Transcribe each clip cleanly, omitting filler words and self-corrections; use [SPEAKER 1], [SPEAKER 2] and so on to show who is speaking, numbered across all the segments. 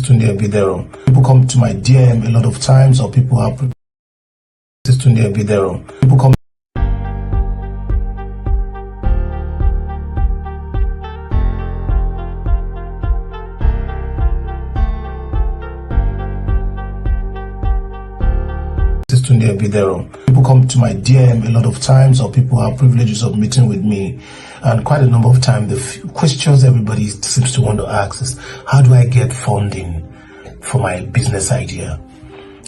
[SPEAKER 1] Tunde Ebidero. People come to my DM a lot of times, or people have. This is Tunde Ebidero. People come. This is Tunde Ebidero. People come to my DM a lot of times, or people have privileges of meeting with me, and quite a number of times the questions everybody seems to want to ask is, how do I get funding for my business idea?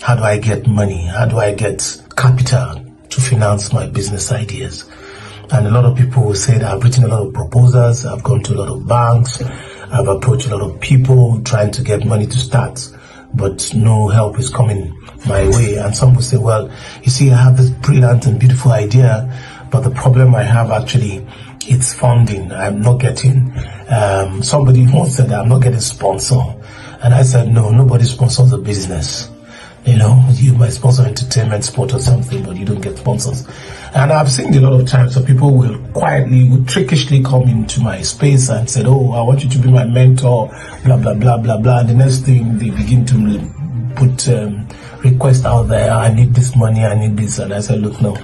[SPEAKER 1] How do I get money? How do I get capital to finance my business ideas? And a lot of people will say that I've written a lot of proposals, I've gone to a lot of banks, I've approached a lot of people trying to get money to start, but no help is coming my way. And some will say, well, you see, I have this brilliant and beautiful idea, but the problem I have actually, it's funding. I'm not getting, somebody once said that I'm not getting sponsor. And I said, no, nobody sponsors a business. You know, you might sponsor entertainment, sport or something, but you don't get sponsors. And I've seen a lot of times, so people will trickishly come into my space and said, oh, I want you to be my mentor, blah, blah, blah, blah, blah. And the next thing, they begin to put requests out there. I need this money, I need this. And I said, look, no,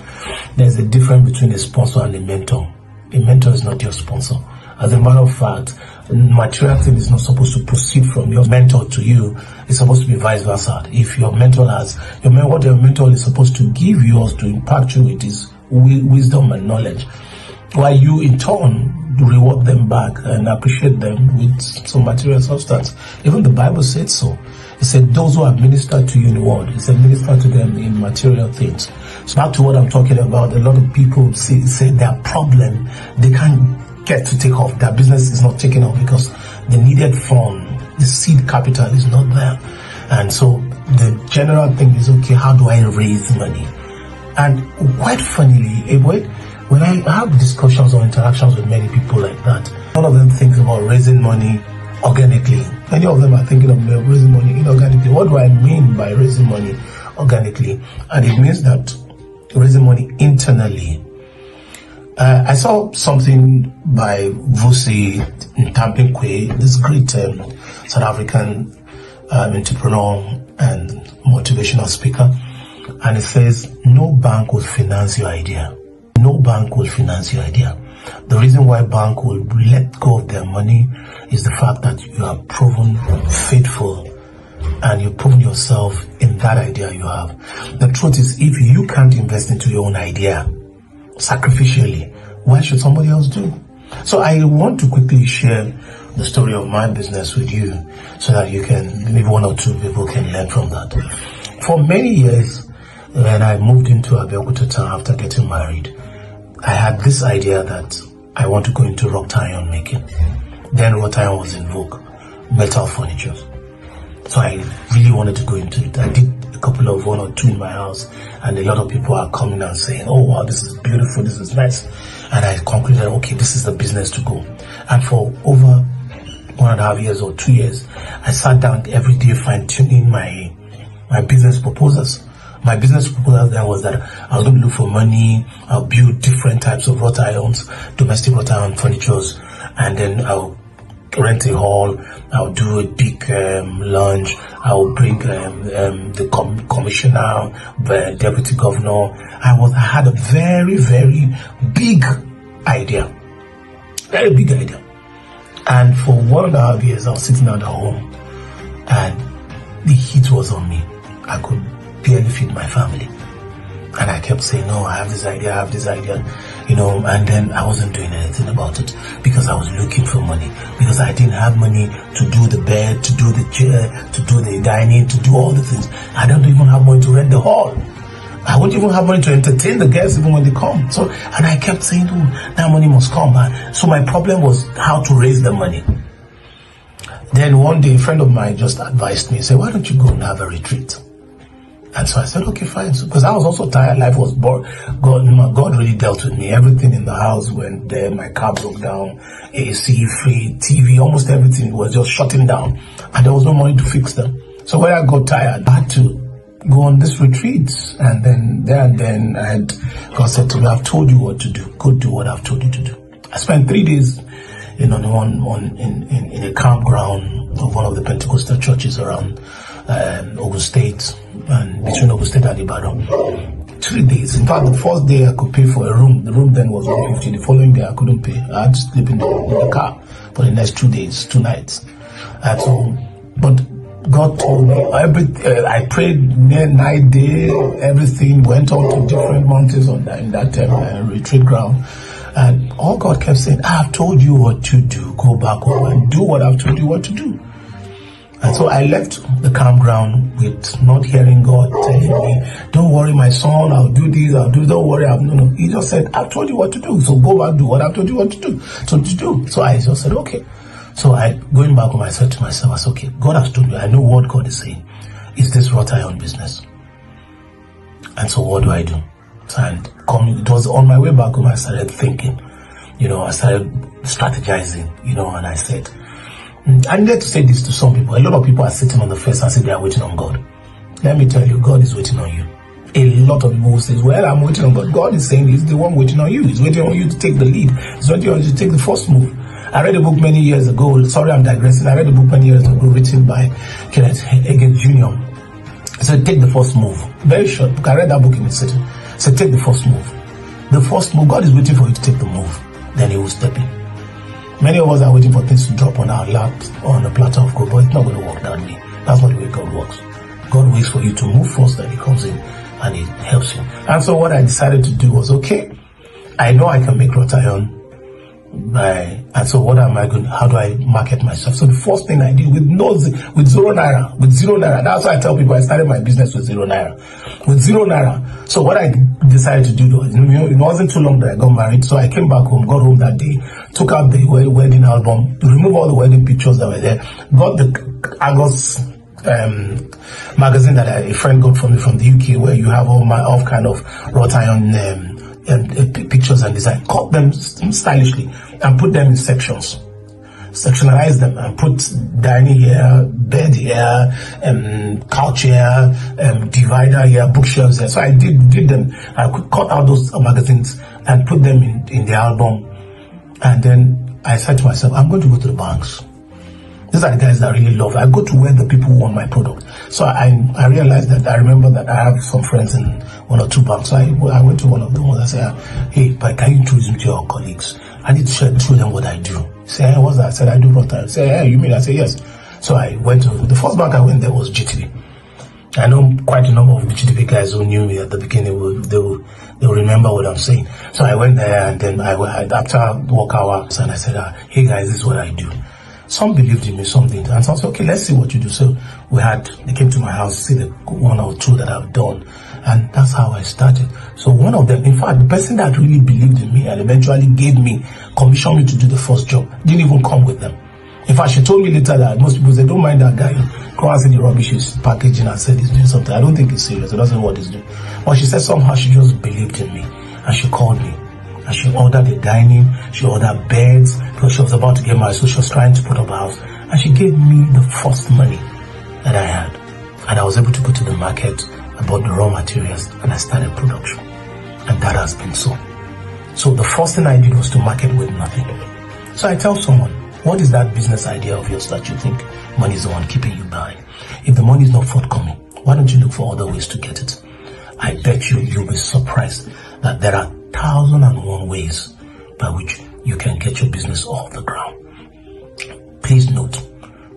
[SPEAKER 1] there's a difference between a sponsor and a mentor. A mentor is not your sponsor. As a matter of fact, material thing is not supposed to proceed from your mentor to you. It's supposed to be vice versa. If your mentor has, what your mentor is supposed to give you or to impact you with is wisdom and knowledge, while you in turn reward them back and appreciate them with some material substance. Even the Bible said so. It said those who have ministered to you in the word, it said minister to them in material things. So back to what I'm talking about, a lot of people say their problem, they can't get to take off. Their business is not taking off because the needed fund, the seed capital is not there. And so the general thing is, okay, how do I raise money? And quite funnily, when I have discussions or interactions with many people like that, one of them thinks about raising money organically. Many of them are thinking of raising money inorganically. What do I mean by raising money organically? And it means that raising money internally. I saw something by Vusi Ntampekwe, this great South African entrepreneur and motivational speaker, and it says, no bank will finance your idea. No bank will finance your idea. The reason why bank will let go of their money is the fact that you have proven faithful and you've proven yourself in that idea you have. The truth is, if you can't invest into your own idea sacrificially, why should somebody else do? So I want to quickly share the story of my business with you so that you can, maybe one or two people can learn from that. For many years, when I moved into Abeokuta town after getting married, I had this idea that I want to go into wrought iron making. Then wrought iron was in vogue, metal furniture. So I really wanted to go into it. I did a couple of one or two in my house, and a lot of people are coming and saying, oh wow, this is beautiful, this is nice. And I concluded, okay, this is the business to go. And for over 1.5 years or 2 years, I sat down every day fine-tuning my business proposals. My business proposal then was that I was going to look for money, I'll build different types of wrought irons, domestic wrought iron furnitures, and then I'll rent a hall, I'll do a big lunch, I'll bring the commissioner, the deputy governor. I had a very, very big idea. Very big idea. And for 1.5 years, I was sitting at home and the heat was on me. I could barely feed my family. And I kept saying, no, I have this idea, and then I wasn't doing anything about it because I was looking for money, because I didn't have money to do the bed, to do the chair, to do the dining, to do all the things. I don't even have money to rent the hall. I won't even have money to entertain the guests even when they come. So, and I kept saying, oh, that money must come. So my problem was how to raise the money. Then one day, a friend of mine just advised me, said, why don't you go and have a retreat? And so I said, okay, fine. So, because I was also tired, life was bored. God really dealt with me. Everything in the house went there. My car broke down, AC, free, TV, almost everything was just shutting down. And there was no money to fix them. So when I got tired, I had to go on this retreat. And then God said to me, I've told you what to do. Go do what I've told you to do. I spent 3 days in a campground of one of the Pentecostal churches around Ogun State, and between Ogun State and Ibadan. 3 days. In fact, the first day I could pay for a room. The room then was 150. The following day I couldn't pay. I had to sleep in the car for the next 2 days, 2 nights. And so, but God told me, I prayed night, day, everything, went out to different mountains in that retreat ground. And all God kept saying, I have told you what to do. Go back home and do what I've told you what to do. And so I left the campground with not hearing God telling me, don't worry, my son, I'll do this, don't worry. No. He just said, I've told you what to do. So go back, do what I've told you what to do. So I just said, okay. So going back home, I said to myself, I said, okay, God has told me, I know what God is saying. Is this wrought iron business? And so what do I do? And it was on my way back home, I started thinking, I started strategizing, and I said, I needed to say this to some people. A lot of people are sitting on the fence and say they are waiting on God. Let me tell you, God is waiting on you. A lot of people will say, well, I'm waiting on God. God is saying he's the one waiting on you. He's waiting on you to take the lead. He's waiting on you to take the first move. I read a book many years ago. Sorry, I'm digressing. I read a book many years ago written by Kenneth Hagin Jr. He said, take the first move. Very short book. I read that book in the city. He said, take the first move. The first move, God is waiting for you to take the move. Then he will step in. Many of us are waiting for things to drop on our lap on a platter of gold, but it's not going to work that way. That's not the way God works. God waits for you to move first, then he comes in and he helps you. And so what I decided to do was, okay, I know I can make wrought iron. And so what am I going? How do I market myself? So the first thing I did with zero naira. That's why I tell people I started my business with 0 naira. With 0 naira. So what I decided to do was, it wasn't too long that I got married. So I came back home, got home that day, took out the wedding album, removed all the wedding pictures that were there, got the Argos magazine that a friend got for me from the UK, where you have all kind of wrought iron pictures and design, cut them stylishly and put them in sections, sectionalize them and put dining here, bed here, couch here, divider here, bookshelves here. So I did them. I could cut out those magazines and put them in the album. And then I said to myself, I'm going to go to the banks. These are the guys that I really love. I go to where the people want my product. So I realized that, I remember that I have some friends in 1 or 2 banks. So I went to one of them and I said, hey, but can you introduce me to your colleagues? I need to share with them what I do. He said, hey, what's that? I said, I do wrought iron. He said, hey, you mean? I said, yes. So I went to, the first bank I went there was GTB. I know quite a number of GTB guys who knew me at the beginning. They'll remember what I'm saying. So I went there, and then after work hours, and I said, hey guys, this is what I do. Some believed in me, some didn't. And so I said, okay, let's see what you do. So they came to my house to see the 1 or 2 that I've done. And that's how I started. So one of them, in fact, the person that really believed in me and eventually commissioned me to do the first job, didn't even come with them. In fact, she told me later that most people say, don't mind that guy. Come and see the rubbish he's packaging and said he's doing something. I don't think he's serious. He doesn't know what he's doing. But she said somehow she just believed in me. And she called me. And she ordered the dining, she ordered beds, because she was about to get married, so she was trying to put up a house. And she gave me the first money that I had. And I was able to go to the market, I bought the raw materials, and I started production. And that has been so. So the first thing I did was to market with nothing. So I tell someone, what is that business idea of yours that you think money is the one keeping you behind? If the money is not forthcoming, why don't you look for other ways to get it? I bet you'll be surprised that there are 1,001 ways by which you can get your business off the ground. Please note,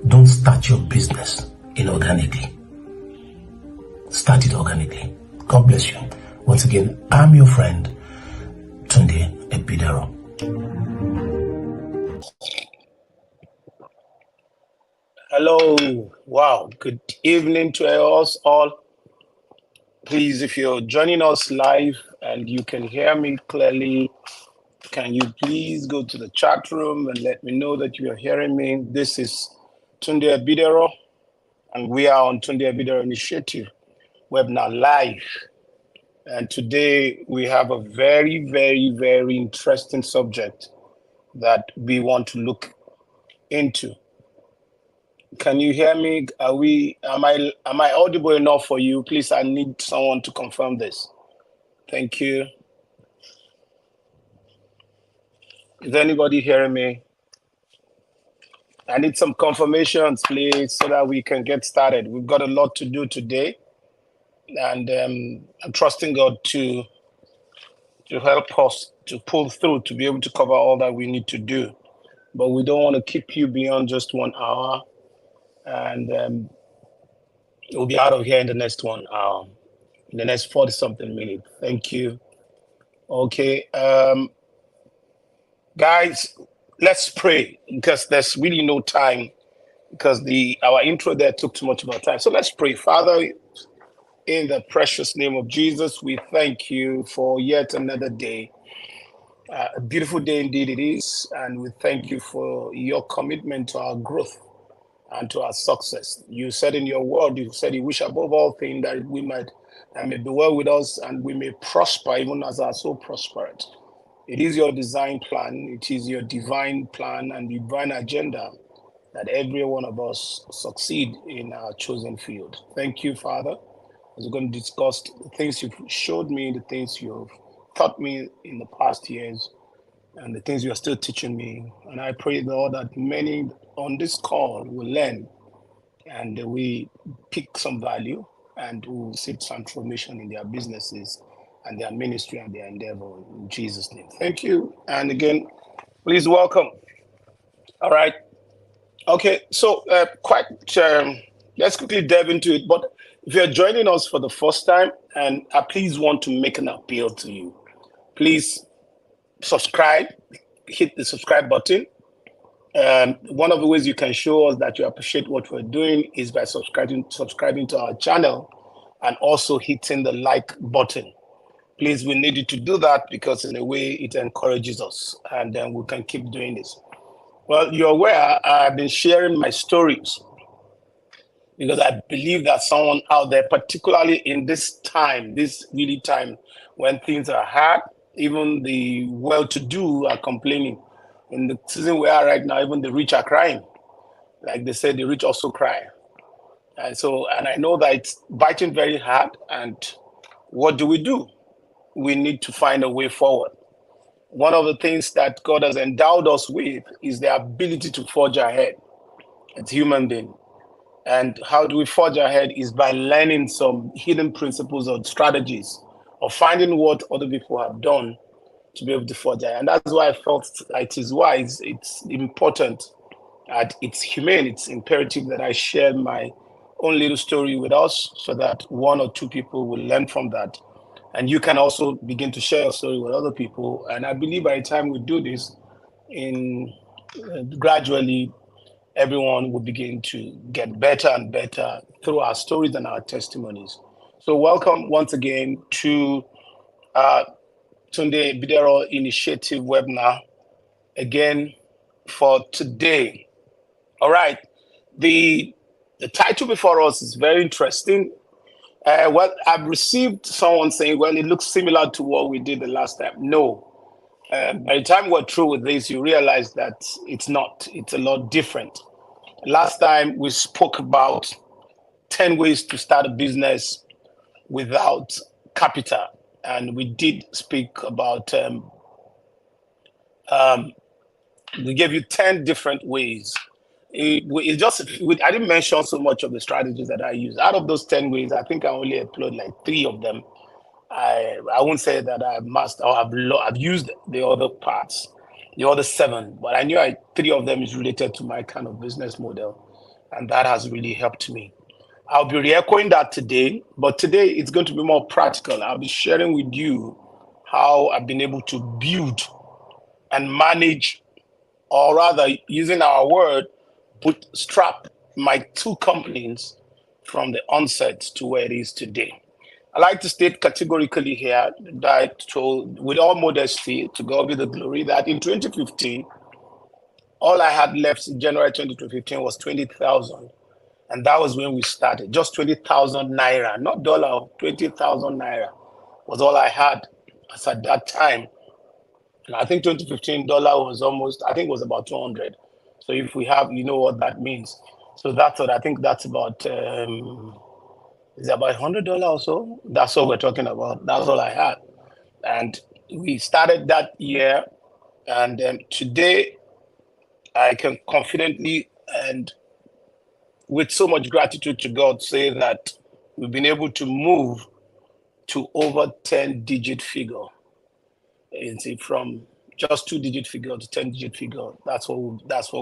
[SPEAKER 1] don't start your business inorganically. Start it organically. God bless you. Once again, I'm your friend, Tunde Ebidero.
[SPEAKER 2] Hello. Wow. Good evening to us all. Please, if you're joining us live and you can hear me clearly, can you please go to the chat room and let me know that you are hearing me? This is Tunde Ebidero, and we are on Tunde Ebidero Initiative webinar live. And today we have a very, very, very interesting subject that we want to look into. Can you hear me? Am I audible enough for you? Please, I need someone to confirm this. Thank you. Is anybody hearing me? I need some confirmations, please, so that we can get started. We've got a lot to do today, and I'm trusting God to help us to pull through to be able to cover all that we need to do. But we don't want to keep you beyond just 1 hour, and we'll be out of here in the next 1 hour, in the next 40-something minutes. Thank you. Okay, guys, let's pray because there's really no time because our intro there took too much of our time. So let's pray. Father, in the precious name of Jesus, we thank you for yet another day. A beautiful day indeed it is, and we thank you for your commitment to our growth and to our success. You said in your word, you said you wish above all things that we might, and may be well with us, and we may prosper even as our soul prospered. It is your design plan, it is your divine plan and divine agenda that every one of us succeed in our chosen field. Thank you, Father. As we're going to discuss the things you've showed me, the things you've taught me in the past years, and the things you're still teaching me. And I pray, Lord, that many on this call will learn and we pick some value and will see transformation in their businesses and their ministry and their endeavor in Jesus' name. Thank you. And again, please welcome. All right. Okay. So let's quickly delve into it. But if you're joining us for the first time, and I please want to make an appeal to you, please subscribe, hit the subscribe button. One of the ways you can show us that you appreciate what we're doing is by subscribing to our channel and also hitting the like button. Please, we need you to do that because in a way it encourages us and then we can keep doing this. Well, you're aware I've been sharing my stories because I believe that someone out there, particularly in this time, this really time when things are hard, even the well-to-do are complaining. In the season we are right now, even the rich are crying. Like they said, the rich also cry. And I know that it's biting very hard. And what do? We need to find a way forward. One of the things that God has endowed us with is the ability to forge ahead as human beings. And how do we forge ahead is by learning some hidden principles or strategies or finding what other people have done to be able to forge ahead. And that's why I felt it is wise, it's important, and it's humane, it's imperative that I share my own little story with us so that one or two people will learn from that. And you can also begin to share your story with other people. And I believe by the time we do this, gradually, everyone will begin to get better and better through our stories and our testimonies. So welcome once again to Tunde Ebidero Initiative webinar again for today. All right. The title before us is very interesting. Well, I've received someone saying, well, it looks similar to what we did the last time. No. By the time we're through with this, you realize that it's not. It's a lot different. Last time we spoke about 10 ways to start a business without capital. And we did speak about, we gave you 10 different ways. I didn't mention so much of the strategies that I use. Out of those 10 ways, I think I only upload like 3 of them. I won't say that I've mastered or I've used the other parts, the other 7, but I knew 3 of them is related to my kind of business model, and that has really helped me. I'll be re-echoing that today, but today it's going to be more practical. I'll be sharing with you how I've been able to build and manage, or rather, using our word, bootstrap my 2 companies from the onset to where it is today. I like to state categorically here that, with all modesty, to God be the glory, that in 2015, all I had left in January 2015 was 20,000. And that was when we started, just 20,000 naira, not dollar, 20,000 naira was all I had as at that time. And I think 2015 dollar was almost, I think it was about 200. So if we have, you know what that means. So that's what I think that's about, is it about $100 or so? That's what we're talking about. That's all I had. And we started that year. And today I can confidently and with so much gratitude to God, say that we've been able to move to over 10-digit figure. You see, from just 2-digit figure to 10-digit figure. That's what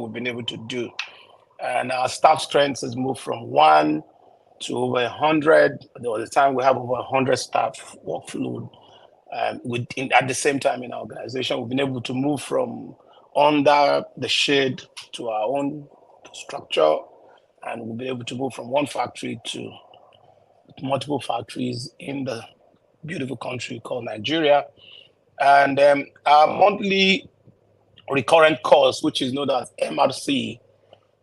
[SPEAKER 2] we've been able to do. And our staff strength has moved from 1 to over 100. There was a time we have over 100 staff workload. At the same time in our organization, we've been able to move from under the shade to our own structure, and we've been able to move from one factory to multiple factories in the beautiful country called Nigeria. And our monthly recurrent cost, which is known as MRC,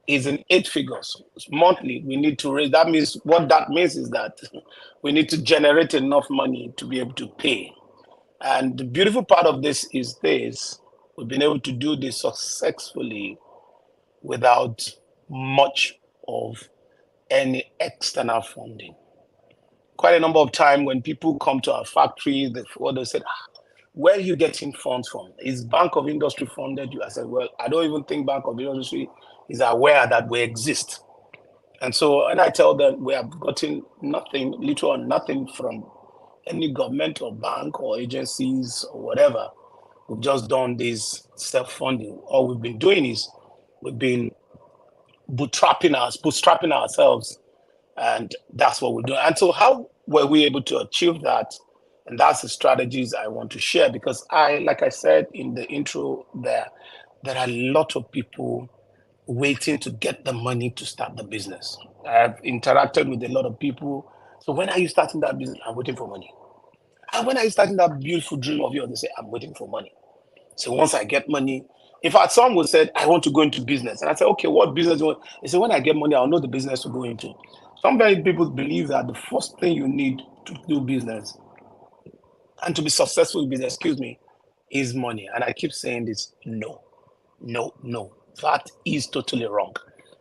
[SPEAKER 2] is in 8 figures. Monthly, we need to raise. That means what that means is that we need to generate enough money to be able to pay. And the beautiful part of this is this: we've been able to do this successfully without much of any external funding. Quite a number of times when people come to our factory, they said, where are you getting funds from? Is Bank of Industry funded you? I said, well, I don't even think Bank of Industry is aware that we exist. And so, and I tell them we have gotten nothing, little or nothing from any government or bank or agencies or whatever. We've just done this self-funding. All we've been doing is we've been bootstrapping ourselves, and that's what we're doing. And so how were we able to achieve that? And that's the strategies I want to share, because like I said in the intro there are a lot of people waiting to get the money to start the business. I've interacted with a lot of people. So when are you starting that business? I'm waiting for money. And when are you starting that beautiful dream of yours? They say, I'm waiting for money. So once I get money, in fact, someone said, I want to go into business. And I said, okay, what business do you want? They said, when I get money, I'll know the business to go into. Some very people believe that the first thing you need to do business and to be successful in business, is money. And I keep saying this, no. That is totally wrong.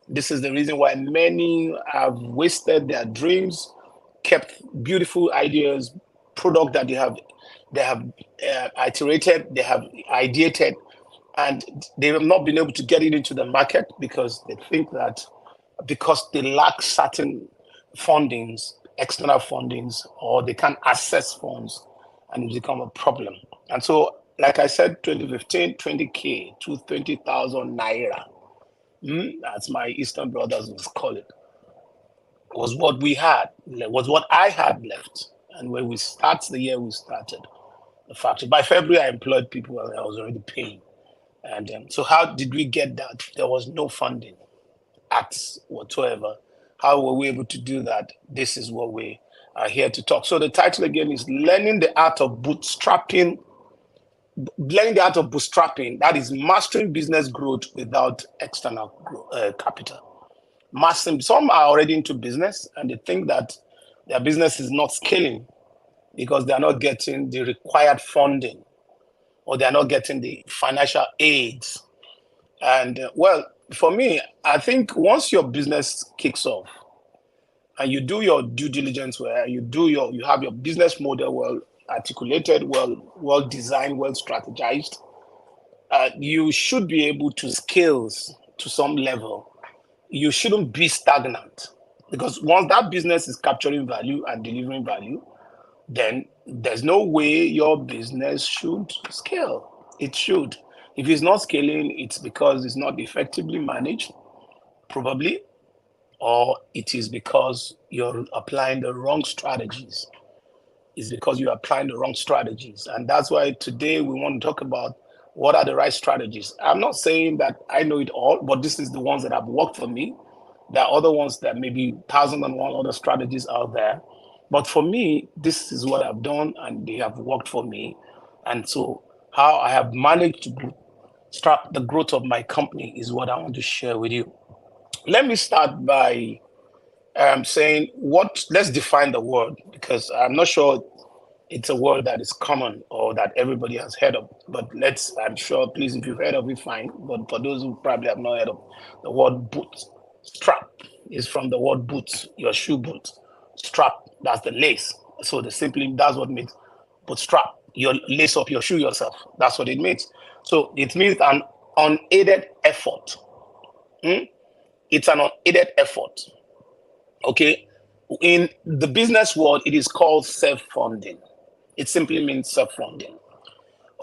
[SPEAKER 2] This is the reason why many have wasted their dreams, kept beautiful ideas, product that they have iterated, they have ideated, and they have not been able to get it into the market because they think that because they lack certain fundings, external fundings, or they can't access funds, and it's become a problem. And so, like I said, 2015, 20K to 20,000 naira, as my Eastern brothers would call it, was what we had, was what I had left. And when we started the year, we started the factory. By February, I employed people and I was already paying. And so how did we get that? There was no funding, acts whatsoever. How were we able to do that? This is what we are here to talk. So the title again is Learning the Art of Bootstrapping. Learning the Art of Bootstrapping, that is mastering business growth without external capital. Mastering, some are already into business and they think that their business is not scaling because they are not getting the required funding or they are not getting the financial aids. And well, for me, I think once your business kicks off and you do your due diligence well, you have your business model well articulated, well designed, well strategized, you should be able to scale to some level. You shouldn't be stagnant, because once that business is capturing value and delivering value, then there's no way your business should scale. It should. If it's not scaling, it's because it's not effectively managed, probably, or it is because you're applying the wrong strategies. It's because you're applying the wrong strategies. And that's why today we want to talk about what are the right strategies. I'm not saying that I know it all, but this is the ones that have worked for me. There are other ones that maybe 1,001 other strategies out there. But for me, this is what I've done and they have worked for me. And so how I have managed to bootstrap the growth of my company is what I want to share with you. Let me start by saying let's define the word, because I'm not sure it's a word that is common or that everybody has heard of. But I'm sure, please, if you've heard of it, fine. But for those who probably have not heard of the word bootstrap, is from the word boot, your shoe boot. Strap, that's the lace. So that's what it means. Bootstrap, you lace up your shoe yourself. That's what it means. So it means an unaided effort It's an unaided effort. Okay. In the business world, it is called self-funding. It simply means self-funding.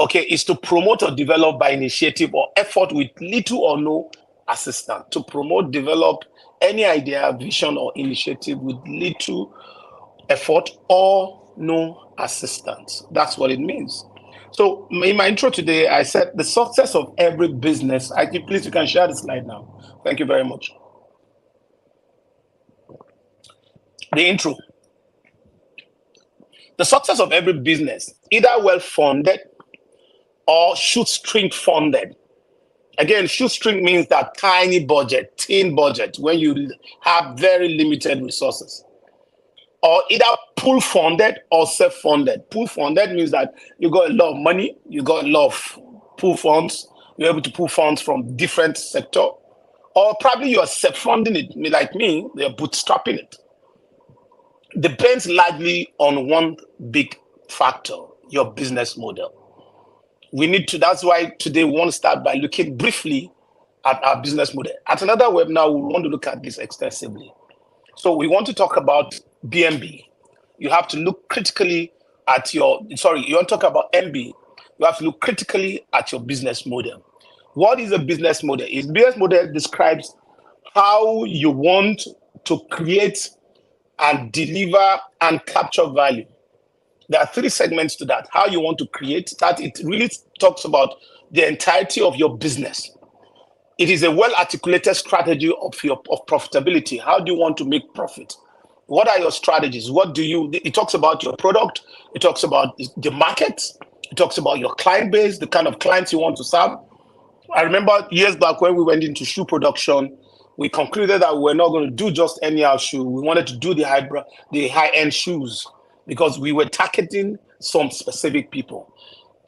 [SPEAKER 2] Okay, is to promote or develop by initiative or effort with little or no assistance. To promote, develop any idea, vision, or initiative with little effort or no assistance. That's what it means. So in my intro today, I said the success of every business. Please, you can share the slide now. Thank you very much. The intro. The success of every business, either well-funded or shoestring funded. Again, shoestring means that tiny budget, thin budget, when you have very limited resources. Or either pool funded or self-funded. Pool funded means that you got a lot of money, you got a lot of pool funds, you're able to pull funds from different sector, or probably you're self-funding it, like me, they're bootstrapping it. Depends largely on one big factor, your business model. That's why today we want to start by looking briefly at our business model. At another webinar, we want to look at this extensively. So we want to talk about BMB. You have to look critically at you want to talk about MB. You have to look critically at your business model. What is a business model? A business model describes how you want to create and deliver and capture value. There are three segments to that. How you want to create that, it really talks about the entirety of your business. It is a well-articulated strategy of profitability. How do you want to make profit? What are your strategies? It talks about your product. It talks about the market. It talks about your client base, the kind of clients you want to serve. I remember years back when we went into shoe production, we concluded that we're not going to do just any shoe. We wanted to do the high-end shoes because we were targeting some specific people.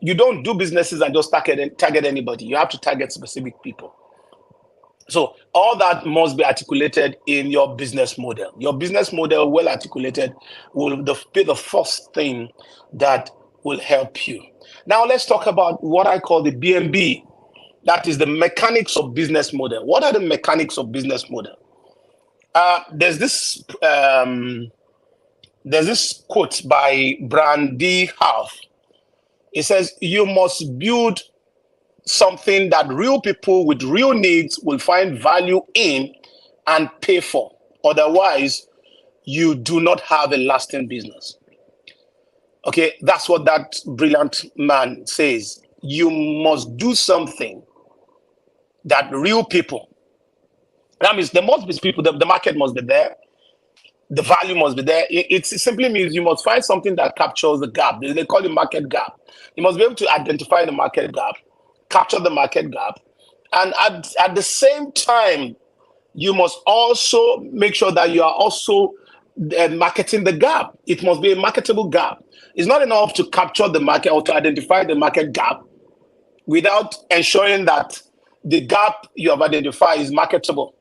[SPEAKER 2] You don't do businesses and just target anybody. You have to target specific people. So all that must be articulated in your business model. Your business model, well articulated, will be the first thing that will help you. Now let's talk about what I call the BMB. That is the mechanics of business model. What are the mechanics of business model? There's this quote by Brandy Half. It says, you must build something that real people with real needs will find value in and pay for. Otherwise, you do not have a lasting business. Okay, that's what that brilliant man says. You must do something that real people, that means there must be people, the market must be there, the value must be there. It simply means you must find something that captures the gap. They call it market gap. You must be able to identify the market gap, capture the market gap, and at the same time, you must also make sure that you are also marketing the gap. It must be a marketable gap. It's not enough to capture the market or to identify the market gap without ensuring that the gap you have identified is marketable.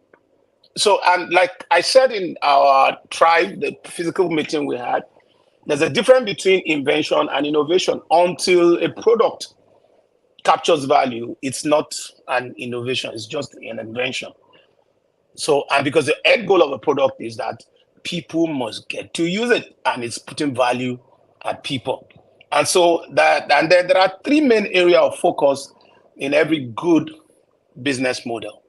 [SPEAKER 2] So, and like I said in our tribe, the physical meeting we had, there's a difference between invention and innovation. Until a product captures value, it's not an innovation, it's just an invention. So, and because the end goal of a product is that people must get to use it, and it's putting value at people. And so then there are three main areas of focus in every good business model.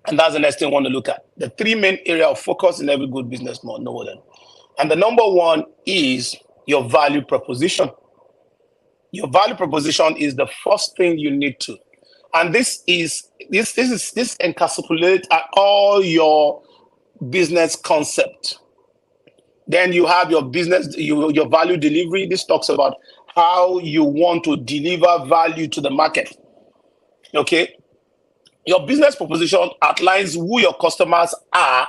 [SPEAKER 2] And that's the next thing I want to look at. The three main areas of focus in every good business model. And the number one is your value proposition. Your value proposition is the first thing you need to. And this encapsulates all your business concept. Then you have your business, your value delivery. This talks about how you want to deliver value to the market. Okay. Your business proposition outlines who your customers are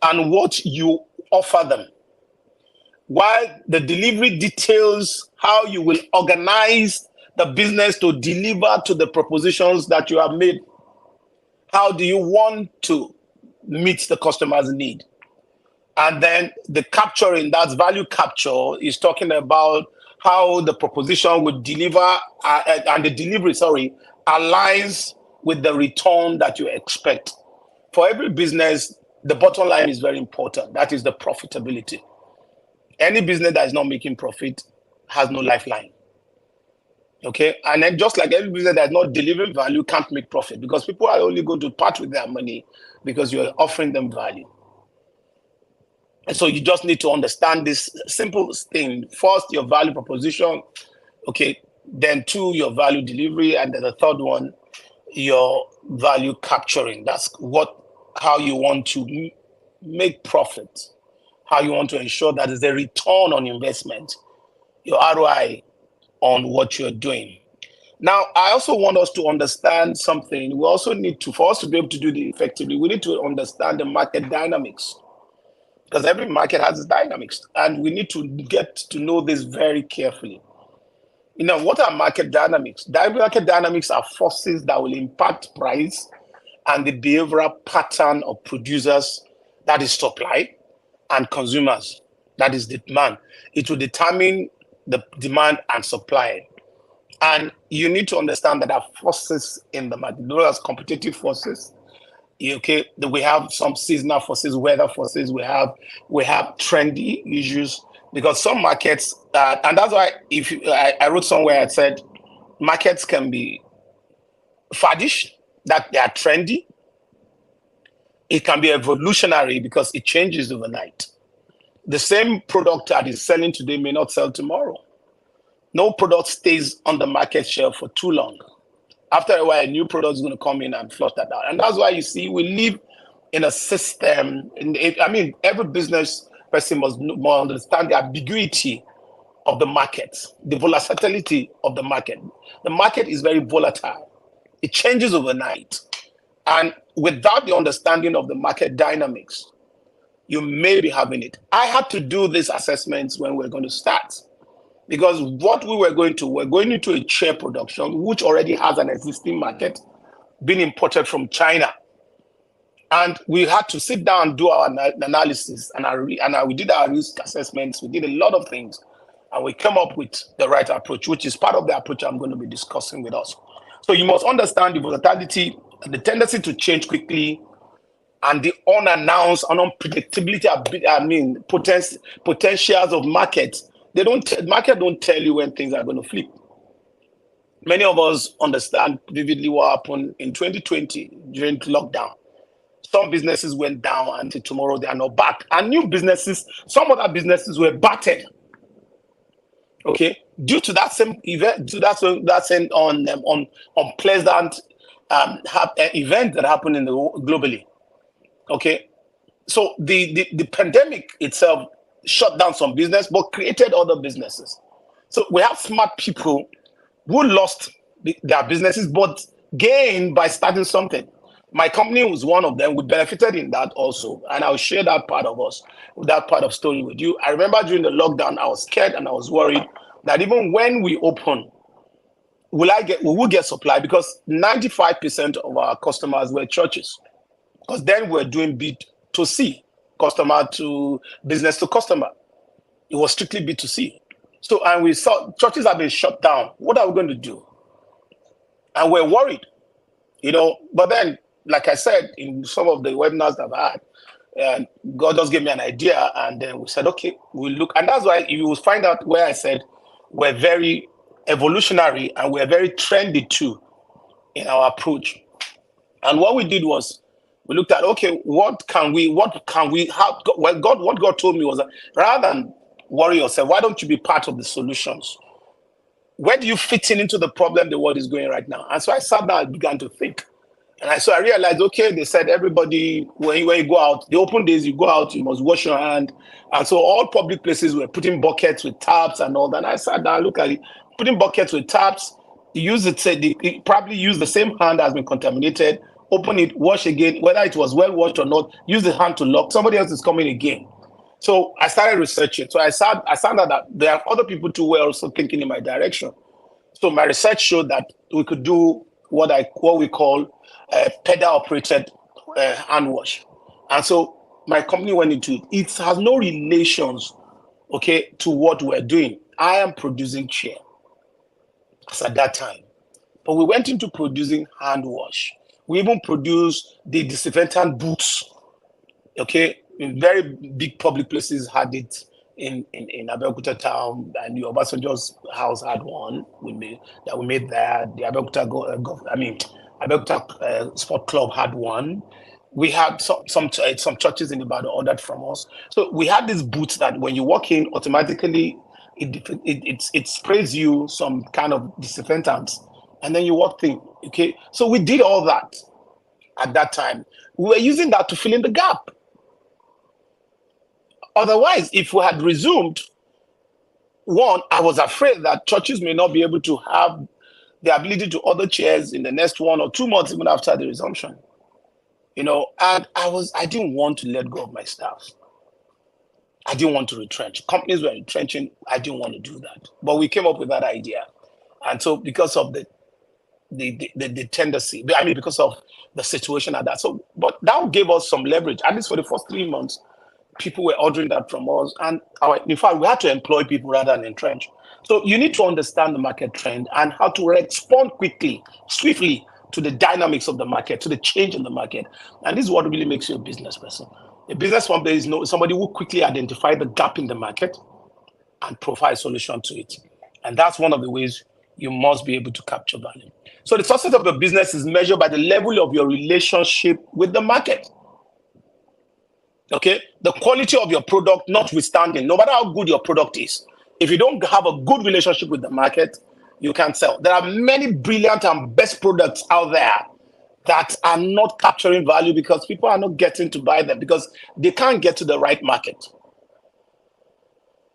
[SPEAKER 2] and what you offer them, while the delivery details how you will organize the business to deliver to the propositions that you have made. How do you want to meet the customer's need? And then the capturing, that's value capture, is talking about how the proposition would deliver and the delivery, aligns with the return that you expect. For every business, the bottom line is very important. That is the profitability. Any business that is not making profit has no lifeline. Okay. And then just like every business that is not delivering value can't make profit, because people are only going to part with their money because you're offering them value. And so you just need to understand this simple thing. First, your value proposition. Okay. Then two, your value delivery. And then the third one, your value capturing. That's how you want to make profit, how you want to ensure that there's a return on investment, your ROI on what you're doing. Now, I also want us to understand something. We also need to, for us to be able to do this effectively, we need to understand the market dynamics, because every market has its dynamics, and we need to get to know this very carefully. What are market dynamics? Market dynamics are forces that will impact price and the behavioral pattern of producers, that is supply, and consumers, that is the demand. It will determine the demand and supply. And you need to understand that there are forces in the market. Those are competitive forces. Okay, we have some seasonal forces, weather forces. We have trendy issues, because some markets, and that's why I wrote somewhere, I said markets can be faddish, that they are trendy. It can be evolutionary because it changes overnight. The same product that is selling today may not sell tomorrow. No product stays on the market shelf for too long. After a while, a new product is going to come in and flush that out. And that's why you see we live in a system. Every business person must understand the ambiguity of the market, the volatility of the market. The market is very volatile. It changes overnight. And without the understanding of the market dynamics, you may be having it. I had to do these assessments when we're going to start, because what we're going into a chair production, which already has an existing market being imported from China. And we had to sit down and do our analysis, and we did our risk assessments. We did a lot of things, and we came up with the right approach, which is part of the approach I'm going to be discussing with us. So you must understand the volatility, the tendency to change quickly, and the unannounced and unpredictability, potentials of markets. Market don't tell you when things are going to flip. Many of us understand vividly what happened in 2020 during lockdown. Some businesses went down until tomorrow they are not back. And new businesses, some other businesses were battered. Okay, due to that same event, that same unpleasant event that happened globally. Okay, so the pandemic itself shut down some business, but created other businesses. So we have smart people who lost their businesses, but gained by starting something. My company was one of them. We benefited in that also, and I'll share that part of story with you. I remember during the lockdown, I was scared and I was worried that even when we open, we will get supply, because 95% of our customers were churches, because then we're doing B2C, customer to business to customer. It was strictly B2C. So, and we saw churches have been shut down. What are we going to do? And we're worried, but then, like I said, in some of the webinars that I've had, God just gave me an idea, and then we said, okay, we'll look. And that's why you will find out where I said we're very evolutionary and we're very trendy too in our approach. And what we did was we looked at, okay, what God told me was that rather than worry yourself, why don't you be part of the solutions? Where do you fit into the problem the world is going right now? And so I sat down and began to think. And I realized, okay, they said everybody, when you go out, the open days, you go out, you must wash your hand. And so all public places were putting buckets with taps and all that. And I sat down, look at it, putting buckets with taps, you probably use the same hand that's been contaminated, open it, wash again, whether it was well washed or not, use the hand to lock, somebody else is coming again. So I started researching. So I found out that there are other people too who were also thinking in my direction. So my research showed that we could do what we call pedal operated hand wash. And so my company went into it. It has no relations, okay, to what we're doing. I am producing chair at that time. But we went into producing hand wash. We even produce the disinfectant boots. Okay, in very big public places had it in Abeokuta town, and the Obasanjo's house had one that we made there. The Abeokuta Sport Club had one. We had some churches in Ibadan ordered from us. So we had these boots that when you walk in, automatically it sprays you some kind of disinfectant, and then you walk in. Okay, so we did all that at that time. We were using that to fill in the gap. Otherwise, if we had resumed, one, I was afraid that churches may not be able to have the ability to order chairs in the next 1 or 2 months, even after the resumption. And I didn't want to let go of my staff. I didn't want to retrench. Companies were retrenching. I didn't want to do that. But we came up with that idea. And so because of the tendency, because of the situation at that. So, but that gave us some leverage, at least for the first 3 months. People were ordering that from us, and in fact, we had to employ people rather than entrench. So you need to understand the market trend and how to respond quickly, swiftly to the dynamics of the market, to the change in the market. And this is what really makes you a business person. A business one is somebody who quickly identify the gap in the market and provide a solution to it. And that's one of the ways you must be able to capture value. So the success of your business is measured by the level of your relationship with the market. Okay, the quality of your product notwithstanding, no matter how good your product is, if you don't have a good relationship with the market, you can't sell. There are many brilliant and best products out there that are not capturing value because people are not getting to buy them because they can't get to the right market.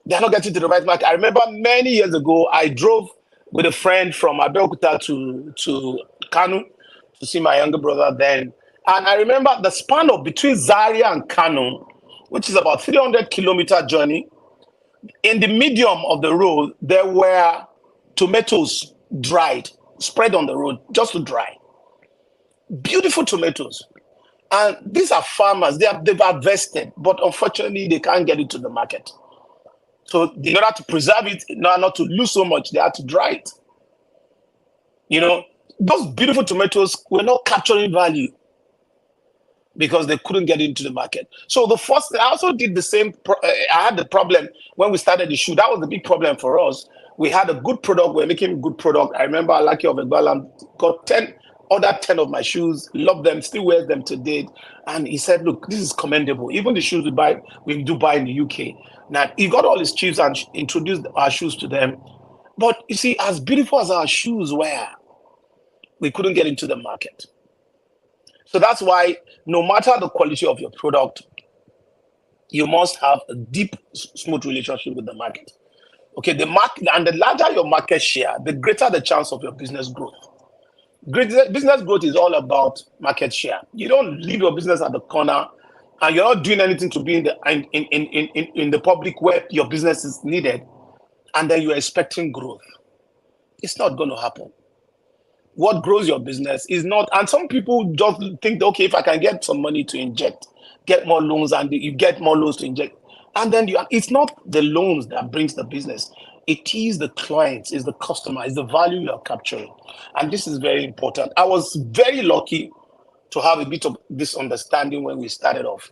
[SPEAKER 2] They're not getting to the right market. I remember many years ago, I drove with a friend from Abeokuta to Kanu to see my younger brother then. And I remember the span of between Zaria and Kanu, which is about 300-kilometer journey. In the medium of the road, there were tomatoes dried, spread on the road just to dry. Beautiful tomatoes. And these are farmers. They've harvested, but unfortunately, they can't get it to the market. So in order to preserve it, not to lose so much, they had to dry it. Those beautiful tomatoes were not capturing value because they couldn't get into the market. So I also did the same. I had the problem when we started the shoe. That was the big problem for us. We had a good product. We're making a good product. I remember Alaki of Egbalam got 10 of my shoes, loved them, still wears them to date. And he said, look, this is commendable. Even the shoes we do buy in the UK. Now, he got all his chiefs and introduced our shoes to them. But you see, as beautiful as our shoes were, we couldn't get into the market. So that's why no matter the quality of your product, you must have a deep, smooth relationship with the market. Okay, the larger your market share, the greater the chance of your business growth. Business growth is all about market share. You don't leave your business at the corner and you're not doing anything to be in the public where your business is needed, and then you're expecting growth. It's not going to happen. What grows your business is not, and some people just think, okay, if I can get some money to get more loans, and you get more loans to inject, and then it's not the loans that brings the business. It is the clients, it's the customer, it's the value you're capturing. And this is very important. I was very lucky to have a bit of this understanding when we started off,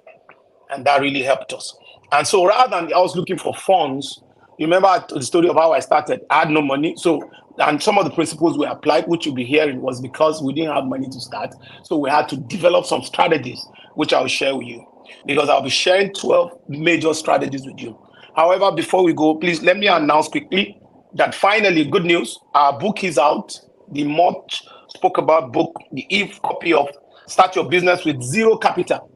[SPEAKER 2] and that really helped us. And so rather than I was looking for funds, you remember the story of how I started? I had no money. And some of the principles we applied, which you'll be hearing, was because we didn't have money to start. So we had to develop some strategies, which I'll share with you, because I'll be sharing 12 major strategies with you. However, before we go, please let me announce quickly that finally, good news, our book is out. The much spoke about book, the e-copy of Start Your Business with Zero Capital.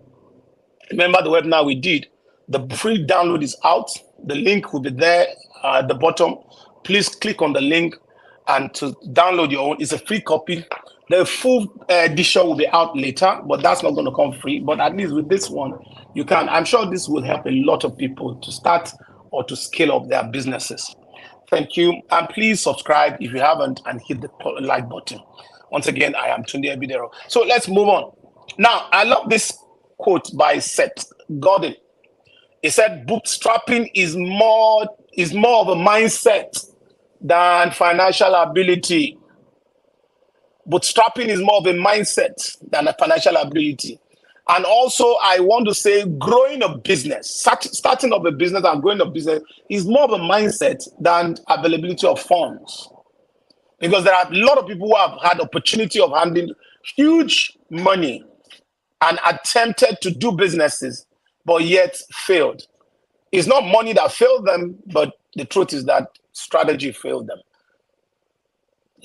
[SPEAKER 2] Remember the webinar we did? The free download is out. The link will be there at the bottom. Please click on the link and to download your own. It's a free copy. The full edition will be out later, but that's not going to come free. But at least with this one, you can. I'm sure this will help a lot of people to start or to scale up their businesses. Thank you. And please subscribe if you haven't and hit the like button. Once again, I am Tunde Ebidero. So let's move on. Now, I love this quote by Seth Godin. He said, bootstrapping is more of a mindset than financial ability. Bootstrapping is more of a mindset than a financial ability. And also, I want to say growing a business, starting up a business and growing a business is more of a mindset than availability of funds. Because there are a lot of people who have had opportunity of handling huge money and attempted to do businesses, but yet failed. It's not money that failed them, but the truth is that strategy failed them.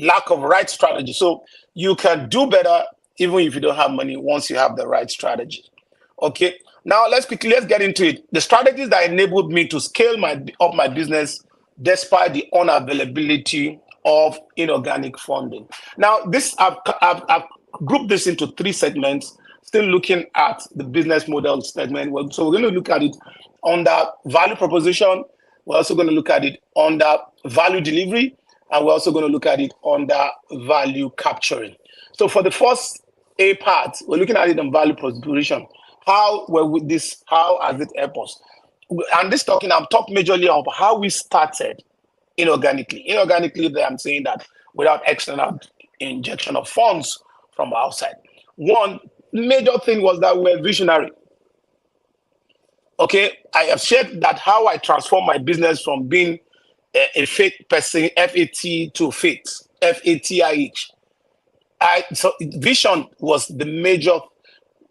[SPEAKER 2] Lack of right strategy. So you can do better even if you don't have money once you have the right strategy. Okay. Now let's get into it. The strategies that enabled me to scale up my business despite the unavailability of inorganic funding. Now this I've grouped this into three segments. Still looking at the business model segment. So we're going to look at it under value proposition. We're also going to look at it under value delivery, and we're also going to look at it under value capturing. So for the first A part, we're looking at it on value proposition. How has it helped us? And I'm talking majorly about how we started inorganically. Inorganically, I'm saying that without external injection of funds from outside. One major thing was that we're visionary. Okay, I have shared that how I transformed my business from being a faith person, FAT, to faith, FATIH. So vision was the major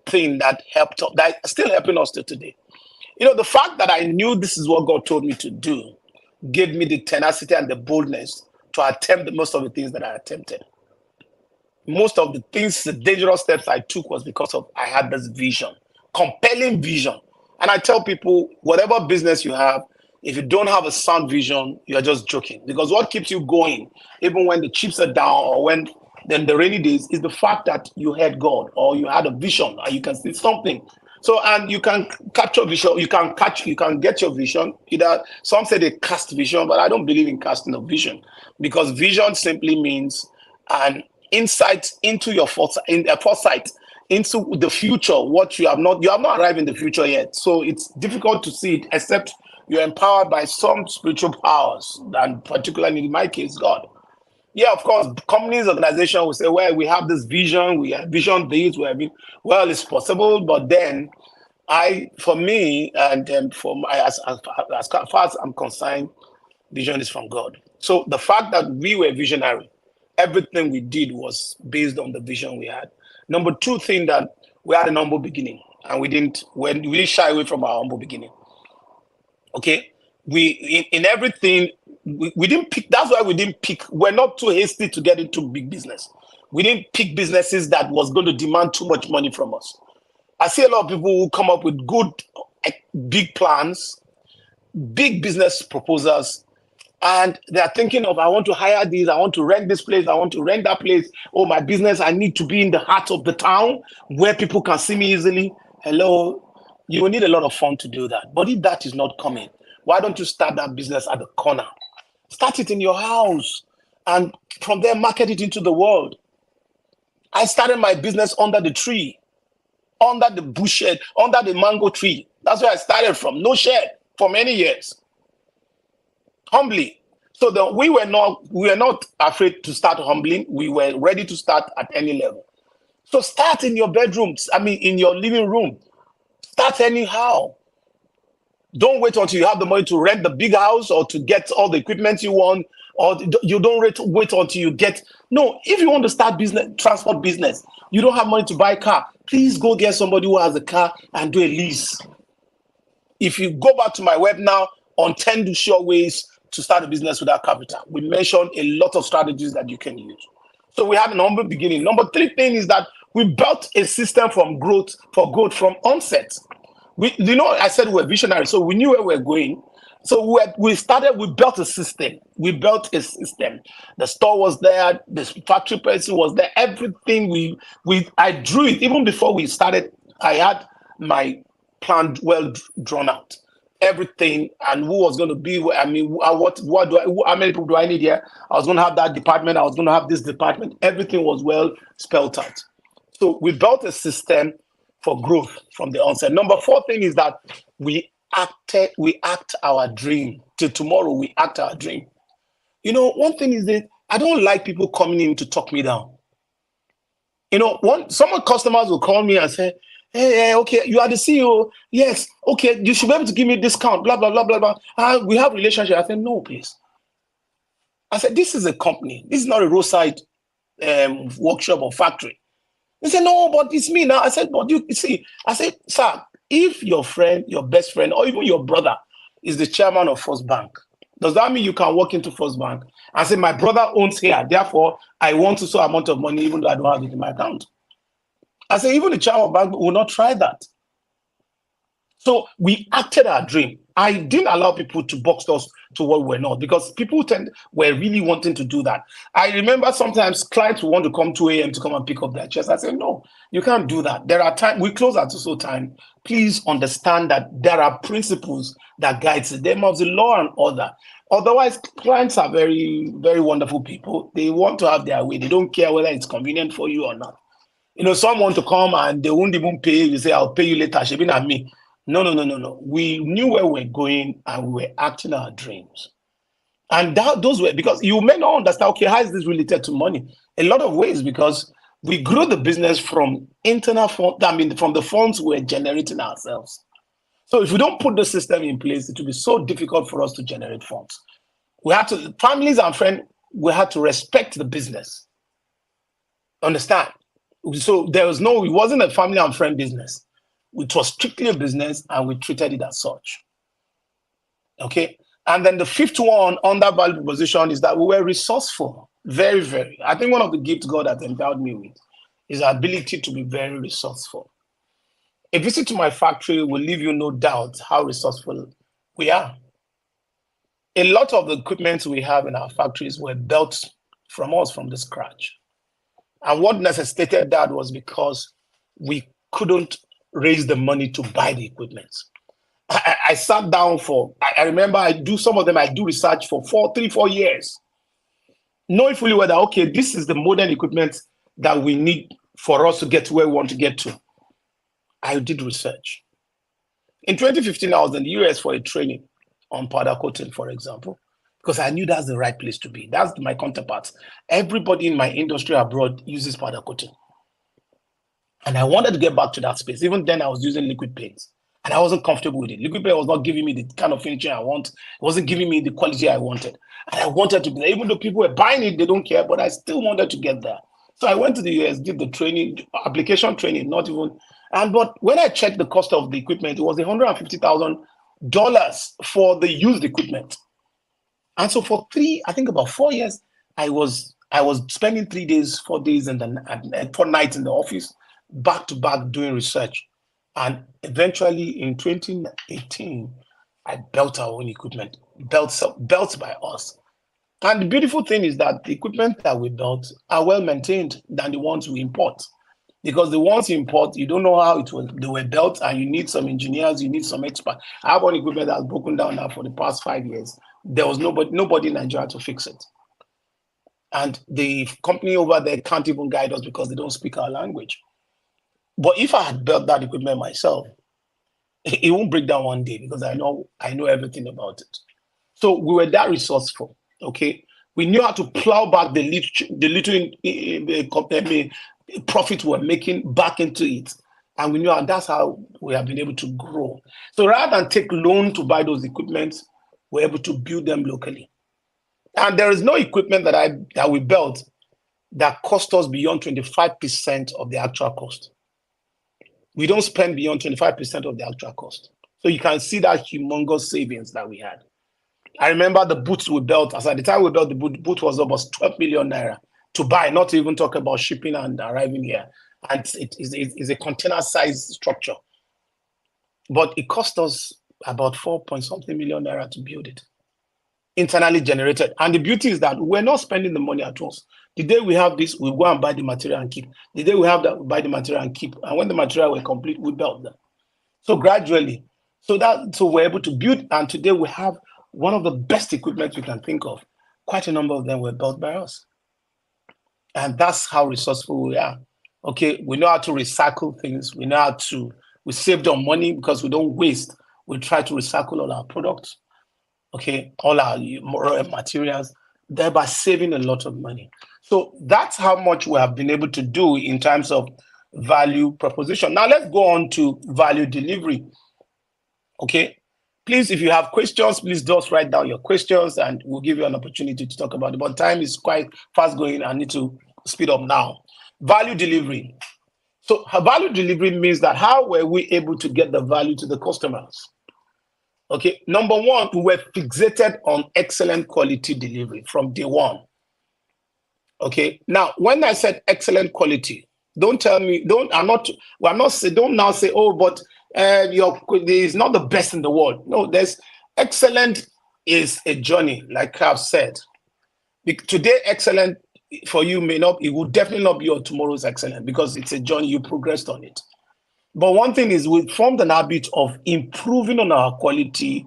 [SPEAKER 2] thing that helped us, that is still helping us to today. The fact that I knew this is what God told me to do gave me the tenacity and the boldness to attempt most of the things that I attempted. Most of the things, the dangerous steps I took was because I had this vision, compelling vision. And I tell people, whatever business you have, if you don't have a sound vision, you're just joking. Because what keeps you going, even when the chips are down or when then the rainy days, is the fact that you had God or you had a vision and you can see something. So, and you can capture vision, you can get your vision. Either some say they cast vision, but I don't believe in casting of vision, because vision simply means an insight into your foresight into the future. What you have not arrived in the future yet. So it's difficult to see it except you're empowered by some spiritual powers, and particularly in my case, God. Yeah, of course, companies, organizations will say, well, we have this vision, we have vision this, well, it's possible, but then for me, and as far as I'm concerned, vision is from God. So the fact that we were visionary, everything we did was based on the vision we had. Number two thing, that we had an humble beginning, and we didn't shy away from our humble beginning. Okay, in everything we didn't pick. That's why we didn't pick. We're not too hasty to get into big business. We didn't pick businesses that was going to demand too much money from us. I see a lot of people who come up with good, big plans, big business proposals, and they're thinking of, I want to hire these, I want to rent this place, I want to rent that place. Oh, my business, I need to be in the heart of the town where people can see me easily. Hello, you will need a lot of fun to do that. But if that is not coming, why don't you start that business at the corner? Start it in your house, and from there, market it into the world. I started my business under the tree, under the bush shed, under the mango tree. That's where I started from. No shed for many years. Humbly. So we were not afraid to start humbling. We were ready to start at any level. So start in your bedrooms. In your living room. Start anyhow. Don't wait until you have the money to rent the big house or to get all the equipment you want, or you don't wait until you get. No, if you want to start business, transport business, you don't have money to buy a car, please go get somebody who has a car and do a lease. If you go back to my web now on 10 sure ways to start a business without capital, we mentioned a lot of strategies that you can use. So we had an humble beginning. Number three thing is that we built a system for growth from onset. I said we're visionary, so we knew where we're going. So we built a system. The store was there, the factory person was there, everything I drew it. Even before we started, I had my plan well drawn out. Everything, and who was going to be, how many people do I need here? I was going to have that department, I was going to have this department. Everything was well spelled out. So we built a system for growth from the onset. Number four thing is that we act our dream. Till tomorrow, we act our dream. One thing is that I don't like people coming in to talk me down. Some customers will call me and say, hey, okay, you are the CEO. Yes, okay, you should be able to give me a discount, blah, blah, blah, blah, blah. We have a relationship. I said, no, please. I said, this is a company. This is not a roadside workshop or factory. He said, no, but it's me now. I said, but you see, I said, sir, if your friend, your best friend, or even your brother is the chairman of First Bank, does that mean you can walk into First Bank and say, my brother owns here, therefore I want so amount of money, even though I don't have it in my account? I said, even the chairman of bank will not try that. So we acted our dream. I didn't allow people to box us to what we're not, because people were really wanting to do that. I remember sometimes clients want to come 2 a.m. to come and pick up their chairs. I said, no, you can't do that. There are times we close at so time. Please understand that there are principles that guides it. There must be law and order. Otherwise, clients are very, very wonderful people. They want to have their way. They don't care whether it's convenient for you or not. Some want to come and they won't even pay. You say, I'll pay you later. Shebin and me. No. We knew where we're going and we were acting our dreams. And those were, because you may not understand, okay, how is this related to money? A lot of ways, because we grew the business from internal funds, from the funds we're generating ourselves. So if we don't put the system in place, it will be so difficult for us to generate funds. Families and friends, we had to respect the business. Understand? So it wasn't a family and friend business. It was strictly a business and we treated it as such. Okay. And then the fifth one on that value proposition is that we were resourceful. Very, very. I think one of the gifts God has endowed me with is the ability to be very resourceful. A visit to my factory will leave you no doubt how resourceful we are. A lot of the equipment we have in our factories were built from us from the scratch. And what necessitated that was because we couldn't raise the money to buy the equipment. I sat down I remember I do research for 3-4 years, knowing fully well that, okay, this is the modern equipment that we need for us to get to where we want to get to. I did research. In 2015, I was in the US for a training on powder coating, for example, because I knew that's the right place to be. That's my counterparts. Everybody in my industry abroad uses powder coating. And I wanted to get back to that space. Even then, I was using liquid paints. And I wasn't comfortable with it. Liquid paint was not giving me the kind of finishing I want. It wasn't giving me the quality I wanted. And I wanted to be there. Even though people were buying it, they don't care. But I still wanted to get there. So I went to the US, did the training, application training, but when I checked the cost of the equipment, it was $150,000 for the used equipment. And so for about 4 years, I was spending 3 days, 4 days, and 4 nights in the office, back to back doing research. And eventually in 2018, I built our own equipment, built by us. And the beautiful thing is that the equipment that we built are well maintained than the ones we import. Because the ones you import, you don't know how they were built, and you need some engineers, you need some experts. I have one equipment that's broken down now for the past 5 years. There was nobody in Nigeria to fix it. And the company over there can't even guide us because they don't speak our language. But if I had built that equipment myself, it won't break down one day because I know everything about it. So we were that resourceful. Okay, we knew how to plow back the little profit we're making back into it, and we knew that's how we have been able to grow. So rather than take loan to buy those equipments, we're able to build them locally. And there is no equipment that we built that cost us beyond 25% of the actual cost. We don't spend beyond 25% of the actual cost. So you can see that humongous savings that we had. I remember the boots we built. As at the time we built the boot was almost 12 million naira to buy, not to even talk about shipping and arriving here. And it is a container size structure. But it cost us about 4-point-something million naira to build it. Internally generated. And the beauty is that we're not spending the money at once. The day we have this, we go and buy the material and keep. The day we have that, we buy the material and keep. And when the material were complete, we built them. So gradually, so we're able to build. And today we have one of the best equipment we can think of. Quite a number of them were built by us. And that's how resourceful we are. Okay, we know how to recycle things. We saved on money because we don't waste. We try to recycle all our products. Okay, all our materials, thereby saving a lot of money. So that's how much we have been able to do in terms of value proposition. Now let's go on to value delivery. Okay. Please, if you have questions, please just write down your questions and we'll give you an opportunity to talk about it. But time is quite fast going. I need to speed up now. Value delivery. So value delivery means that how were we able to get the value to the customers? Okay. Number one, we were fixated on excellent quality delivery from day one. Okay. Now, when I said excellent quality, don't tell me, don't now say, oh, but is not the best in the world. No, there's excellent is a journey, like I've said. Today, excellent for you it will definitely not be your tomorrow's excellent because it's a journey, you progressed on it. But one thing is we formed an habit of improving on our quality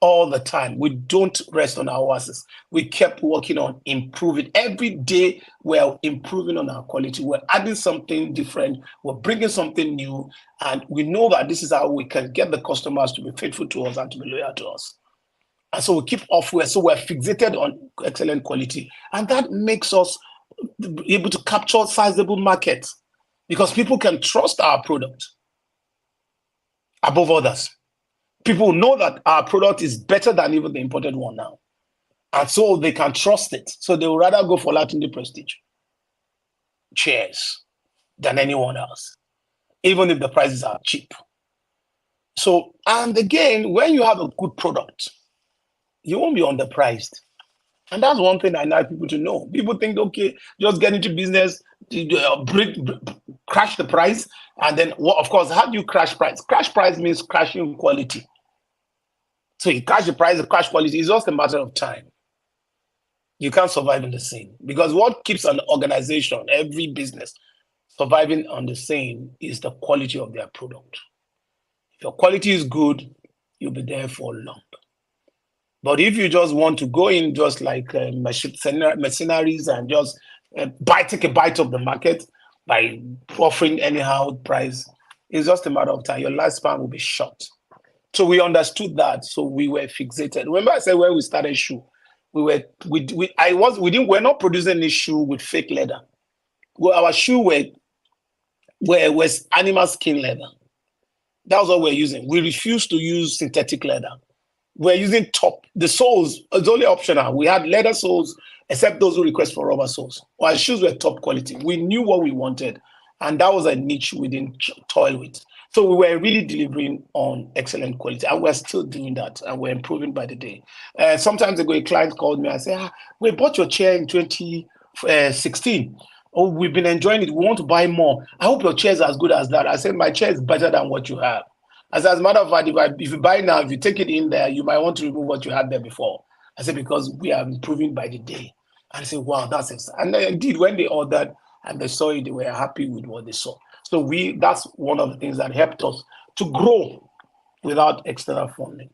[SPEAKER 2] all the time. We don't rest on our asses. We kept working on improving. Every day we're improving on our quality. We're adding something different. We're bringing something new. And we know that this is how we can get the customers to be faithful to us and to be loyal to us. And so we keep so we're fixated on excellent quality. And that makes us able to capture sizable markets because people can trust our product above others. People know that our product is better than even the imported one now. And so they can trust it. So they will rather go for Latin Prestige chairs than anyone else, even if the prices are cheap. So, and again, when you have a good product, you won't be underpriced. And that's one thing I like people to know. People think, okay, just get into business, crash the price. And then, of course, how do you crash price? Crash price means crashing quality. So you crash the price, the crash quality is just a matter of time. You can't survive in the scene because what keeps an organization, every business surviving on the scene is the quality of their product. If your quality is good, you'll be there for long. But if you just want to go in just like mercenaries and just take a bite of the market by offering anyhow price, it's just a matter of time. Your lifespan will be short. So we understood that. So we were fixated. Remember I said when we started shoe, we're not producing any shoe with fake leather. Well, our shoe was animal skin leather. That was what we're using. We refused to use synthetic leather. We're using the soles. It's only optional. We had leather soles, except those who request for rubber soles. Our shoes were top quality. We knew what we wanted, and that was a niche we didn't toil with. So we were really delivering on excellent quality, and we're still doing that, and we're improving by the day. Sometimes ago, a client called me and said, we bought your chair in 2016. Oh, we've been enjoying it. We want to buy more. I hope your chair is as good as that. I said, my chair is better than what you have. As a matter of fact, if you buy now, if you take it in there, you might want to remove what you had there before. I said, because we are improving by the day. And I said, wow, that's it. And indeed, when they ordered and they saw it, they were happy with what they saw. So that's one of the things that helped us to grow without external funding.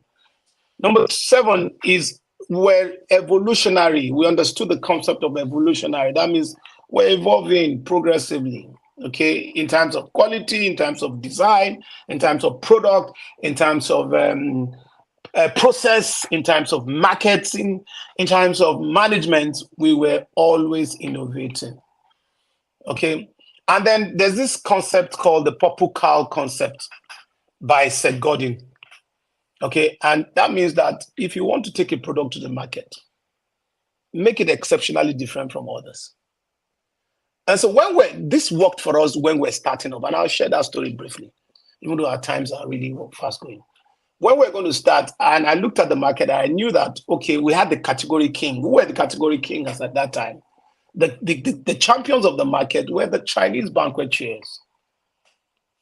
[SPEAKER 2] Number 7 is we're evolutionary. We understood the concept of evolutionary. That means we're evolving progressively, okay, in terms of quality, in terms of design, in terms of product, in terms of process, in terms of marketing, in terms of management. We were always innovating, okay? And then there's this concept called the purple cow concept by Seth Godin. Okay, and that means that if you want to take a product to the market, make it exceptionally different from others. And so this worked for us when we're starting up, and I'll share that story briefly, even though our times are really fast going. When we're going to start, and I looked at the market, I knew that, okay, we had the category king. Who were the category kings at that time? The champions of the market were the Chinese banquet chairs.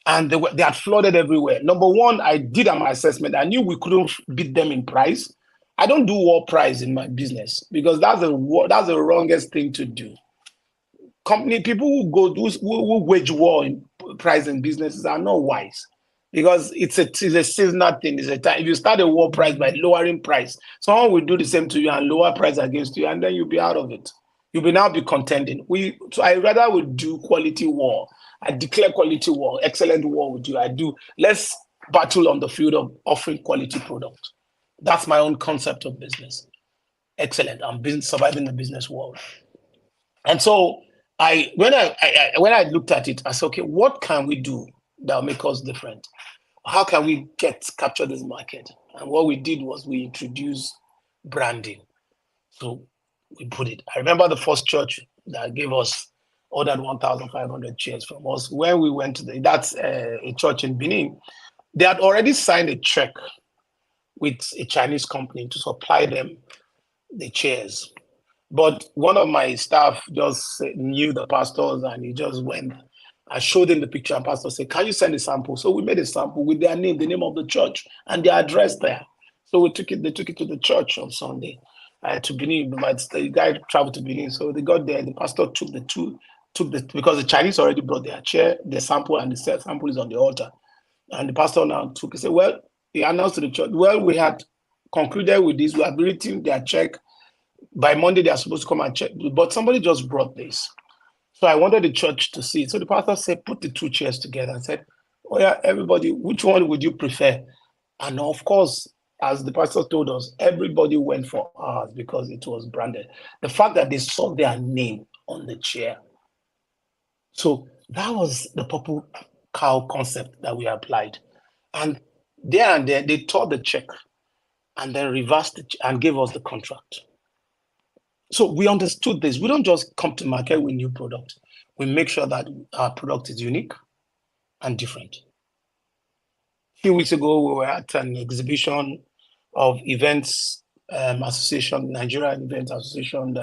[SPEAKER 2] And they had flooded everywhere. Number one, I did my assessment. I knew we couldn't beat them in price. I don't do war price in my business because that's the wrongest thing to do. People who wage war in price in businesses are not wise because it's a seasonal thing. It's a time. If you start a war price by lowering price, someone will do the same to you and lower price against you, and then you'll be out of it. You'll be now be contending. So I rather would do quality war. I declare quality war, excellent war with you. Let's battle on the field of offering quality product. That's my own concept of business. Excellent. I'm surviving the business world. And so when I looked at it, I said, okay, what can we do that will make us different? How can we capture this market? And what we did was we introduced branding. So we put it. I remember the first church that gave us ordered 1,500 chairs from us when we went to that's a church in Benin. They had already signed a check with a Chinese company to supply them the chairs. But one of my staff just knew the pastors and he just went. I showed him the picture and pastor said, can you send a sample? So we made a sample with their name, the name of the church and their address there. So they took it to the church on Sunday to Benin. The guy traveled to Benin. So they got there. The pastor because the Chinese already brought their chair, the sample, and the sample is on the altar. And the pastor now he said, well, he announced to the church, well, we had concluded with this. We have written their check. By Monday, they are supposed to come and check, but somebody just brought this. So I wanted the church to see it. So the pastor said, put the two chairs together and said, oh yeah, everybody, which one would you prefer? And of course, as the pastor told us, everybody went for ours because it was branded. The fact that they saw their name on the chair. So that was the purple cow concept that we applied. And there and then, they tore the check and then reversed it and gave us the contract. So we understood this. We don't just come to market with new product. We make sure that our product is unique and different. A few weeks ago, we were at an exhibition of events association, Nigerian Events Association,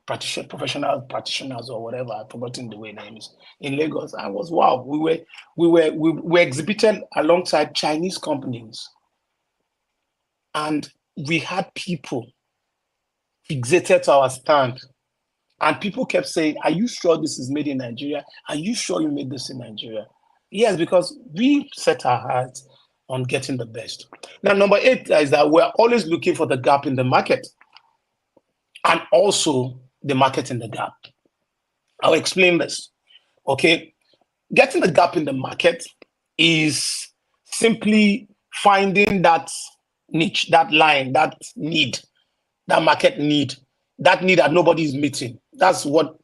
[SPEAKER 2] professional practitioners or whatever. I've forgotten the way name is in Lagos. I was wow. We were exhibited alongside Chinese companies, and we had people fixated to our stand. And people kept saying, are you sure this is made in Nigeria? Are you sure you made this in Nigeria? Yes, because we set our hearts on getting the best. Now, number 8 is that we're always looking for the gap in the market and also the market in the gap. I'll explain this. Okay. Getting the gap in the market is simply finding that niche, that line, that need, that market need, that need that nobody is meeting. That's what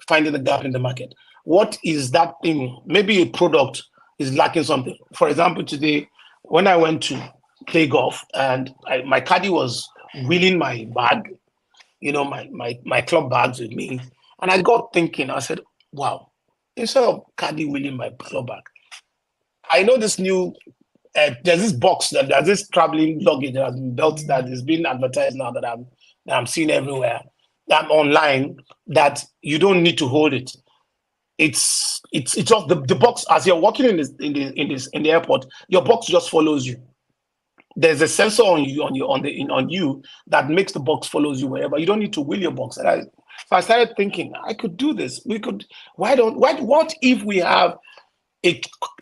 [SPEAKER 2] finding the gap in the market. What is that thing? Maybe a product is lacking something. For example, today, when I went to play golf and my caddy was wheeling my bag, my club bags with me. And I got thinking, I said, wow, instead of caddy wheeling my club bag, I know this new there's this box there's this traveling luggage that has been built that is being advertised now that I'm seeing everywhere. That online that you don't need to hold it. It's just the box as you're walking in the airport. Your box just follows you. There's a sensor on you that makes the box follows you wherever. You don't need to wheel your box. So I started thinking I could do this. We could. What if we have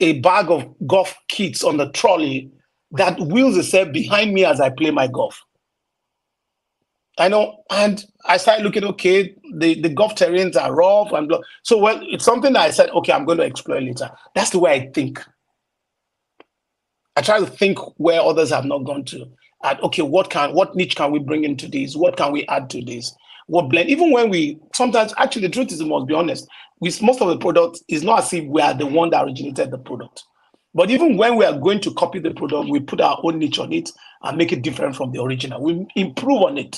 [SPEAKER 2] a bag of golf kits on the trolley that wheels itself behind me as I play my golf? I know, and I started looking, okay, the golf terrains are rough. It's something that I said, okay, I'm going to explore later. That's the way I think. I try to think where others have not gone to. And okay, what niche can we bring into this? What can we add to this? What blend? Even when sometimes, actually, the truth is, we must be honest, with most of the product, it's not as if we are the one that originated the product. But even when we are going to copy the product, we put our own niche on it and make it different from the original. We improve on it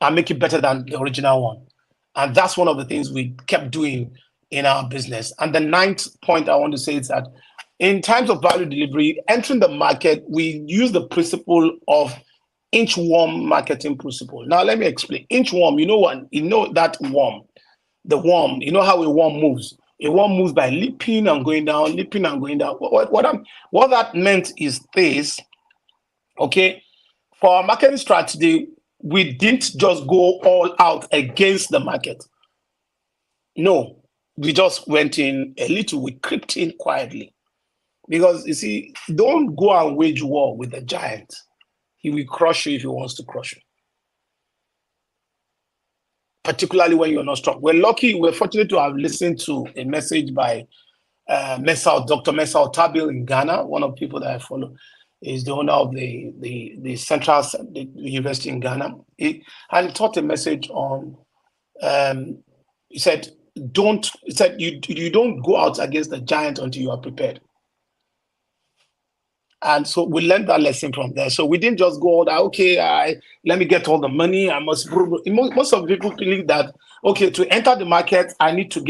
[SPEAKER 2] and make it better than the original one. And that's one of the things we kept doing in our business. And the 9th point I want to say is that in times of value delivery, entering the market, we use the principle of inchworm marketing principle. Now, let me explain. Inchworm, that worm, the worm, you know how a worm moves. A worm moves by leaping and going down, leaping and going down. What that meant is this, okay? For our marketing strategy, we didn't just go all out against the market. No, we just went in a little, we crept in quietly. Because you see, don't go and wage war with the giant. He will crush you if he wants to crush you. Particularly when you're not strong. We're fortunate to have listened to a message by Dr. Mesal Tabil in Ghana, one of the people that I follow. Is the owner of the Central University in Ghana. And he taught a message on He said, you don't go out against the giant until you are prepared. And so we learned that lesson from there. So we didn't just go, okay, let me get all the money. I must. Most of the people believe that, okay, to enter the market, I need to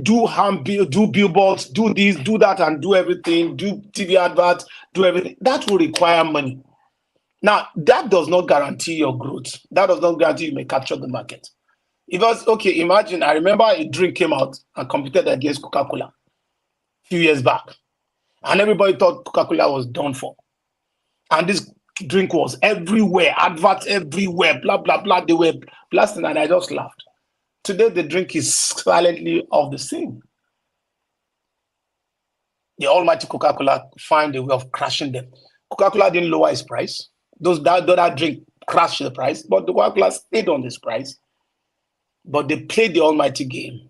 [SPEAKER 2] do billboards, do this, do that, and do everything, do TV adverts, do everything. That will require money. Now, that does not guarantee your growth. That does not guarantee you may capture the market. Because, okay, imagine, I remember a drink came out and competed against Coca-Cola a few years back. And everybody thought Coca-Cola was done for. And this drink was everywhere, adverts everywhere, blah, blah, blah. They were blasting, and I just laughed. Today, the drink is silently off the scene. The almighty Coca-Cola find a way of crashing them. Coca-Cola didn't lower its price. That drink crashed the price, but the Coca-Cola stayed on this price. But they played the almighty game.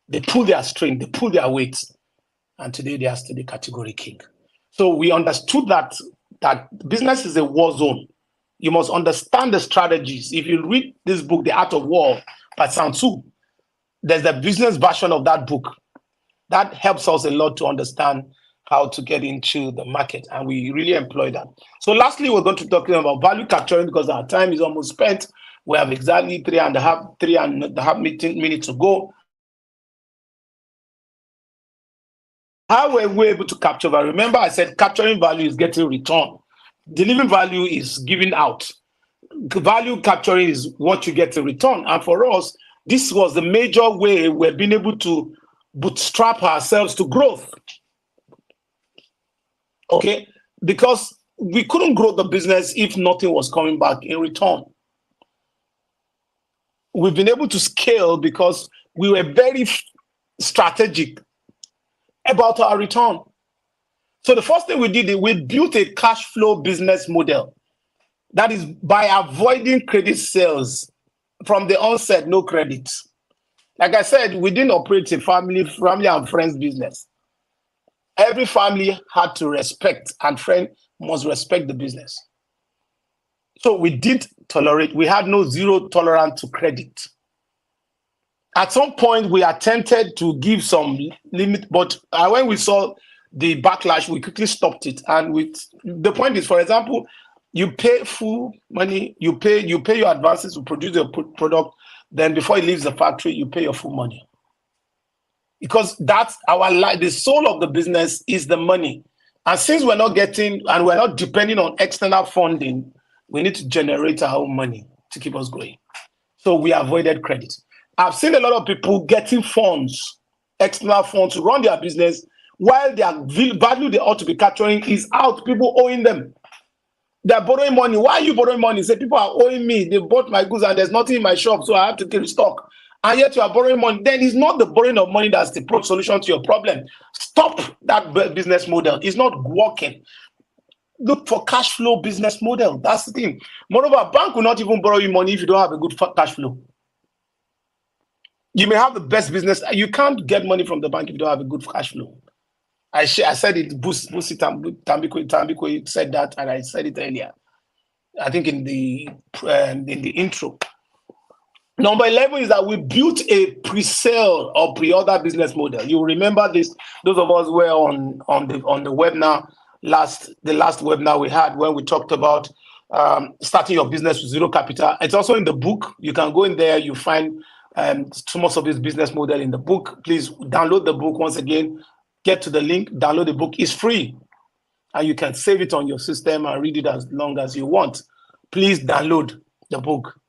[SPEAKER 2] They pulled their string, they pulled their weight, and today they are still the category king. So we understood that business is a war zone. You must understand the strategies. If you read this book, The Art of War by Sun Tzu, there's the business version of that book. That helps us a lot to understand how to get into the market, and we really employ that. So lastly, we're going to talk about value capturing because our time is almost spent. We have exactly three and a half minutes to go. How were we able to capture value? Remember, I said capturing value is getting return. Delivering value is giving out. Value capturing is what you get in return. And for us, this was the major way we've been able to bootstrap ourselves to growth. Okay? Because we couldn't grow the business if nothing was coming back in return. We've been able to scale because we were very strategic about our return. So the first thing we did is we built a cash flow business model. That is by avoiding credit sales from the onset, no credit. Like I said, we didn't operate a family and friends business. Every family had to respect, and friend must respect the business. So we didn't tolerate, we had no zero tolerance to credit. At some point, we attempted to give some limit, but when we saw the backlash, we quickly stopped it. And the point is, for example, you pay full money, you pay your advances to produce your product, then before it leaves the factory, you pay your full money. Because that's our life. The soul of the business is the money. And since we're not getting, and we're not depending on external funding, we need to generate our own money to keep us going. So we avoided credit. I've seen a lot of people getting funds, external funds to run their business, while their value they ought to be capturing is out, people owing them. They're borrowing money. Why are you borrowing money? Say, people are owing me. They bought my goods and there's nothing in my shop, so I have to carry stock. And yet you are borrowing money. Then it's not the borrowing of money that's the solution to your problem. Stop that business model. It's not working. Look for cash flow business model. That's the thing. Moreover, a bank will not even borrow you money if you don't have a good cash flow. You may have the best business. You can't get money from the bank if you don't have a good cash flow. I said it, Busi Tambiko said that, and I said it earlier. I think in the intro. Number 11 is that we built a pre-sale or pre-order business model. You remember this, those of us who were on the webinar, the last webinar we had when we talked about starting your business with zero capital. It's also in the book. You can go in there, you find most of this business model in the book. Please download the book once again. Get to the link, download the book. It's free. And you can save it on your system and read it as long as you want. Please download the book.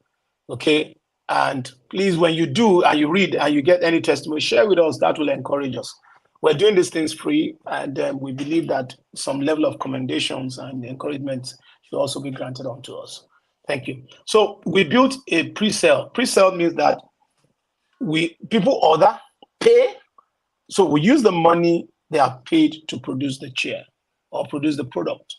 [SPEAKER 2] Okay? And please, when you do and you read and you get any testimony, share with us. That will encourage us. We're doing these things free, and we believe that some level of commendations and encouragement should also be granted unto us. Thank you. So we built a pre-sale. Pre-sale means that people order, pay. So we use the money they are paid to produce the chair or produce the product.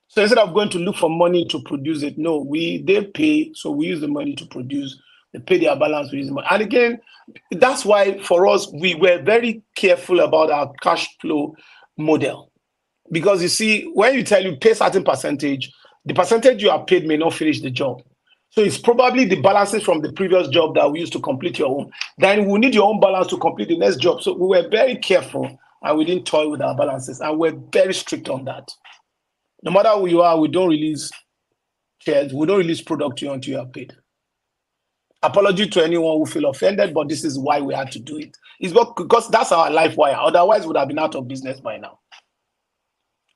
[SPEAKER 2] So instead of going to look for money to produce it, no, they pay, so we use the money to produce. They pay their balance, we use the money. And again, that's why for us, we were very careful about our cash flow model. Because you see, when you pay certain percentage, the percentage you are paid may not finish the job. So it's probably the balances from the previous job that we used to complete your own. Then we need your own balance to complete the next job. So we were very careful and we didn't toy with our balances, and we're very strict on that. No matter who you are, we don't release shares, we don't release product to you until you are paid. Apology to anyone who feel offended, but this is why we had to do it. It's because that's our life wire. Otherwise, we would have been out of business by now.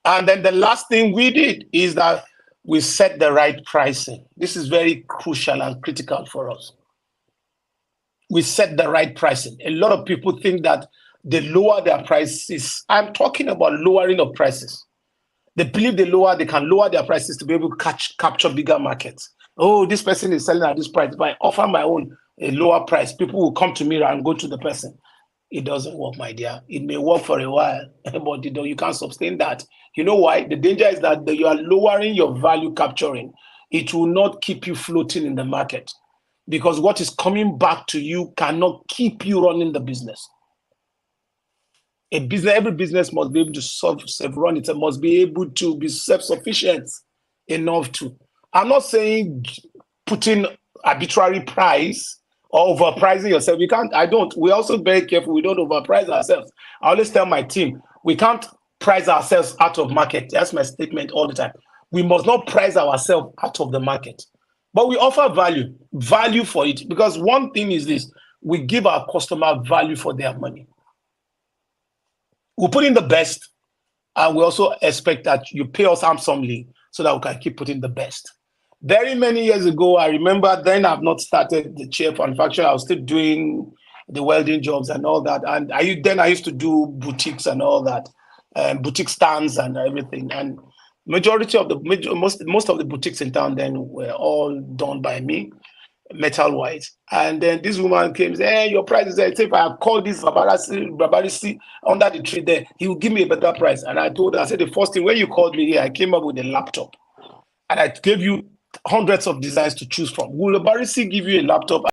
[SPEAKER 2] And then the last thing we did is that we set the right pricing. This is very crucial and critical for us. We set the right pricing. A lot of people think that they lower their prices. I'm talking about lowering of prices. They believe they can lower their prices to be able to capture bigger markets. Oh, this person is selling at this price. If I offer my own a lower price, people will come to me and go to the person. It doesn't work, my dear. It may work for a while, but you can't sustain that. You know why? The danger is that you are lowering your value capturing. It will not keep you floating in the market, because what is coming back to you cannot keep you running the business. Every business must be able to self-run. It must be able to be self-sufficient enough to. I'm not saying putting arbitrary price or overpricing yourself. You can't. We're also very careful. We don't overprice ourselves. I always tell my team, we can't price ourselves out of market. That's my statement all the time. We must not price ourselves out of the market, but we offer value for it. Because one thing is this: we give our customer value for their money. We put in the best, and we also expect that you pay us handsomely so that we can keep putting the best. Very many years ago, I remember then I've not started the chair manufacturer. I was still doing the welding jobs and all that. And I used to do boutiques and all that, boutique stands and everything. And most of the boutiques in town then were all done by me, metal wise. And then this woman came and said, hey, your price is there. If I call this Babarisi under the tree there, he will give me a better price. And I told her, I said, the first thing, when you called me here, I came up with a laptop. And I gave you hundreds of designs to choose from. Will Babarisi give you a laptop?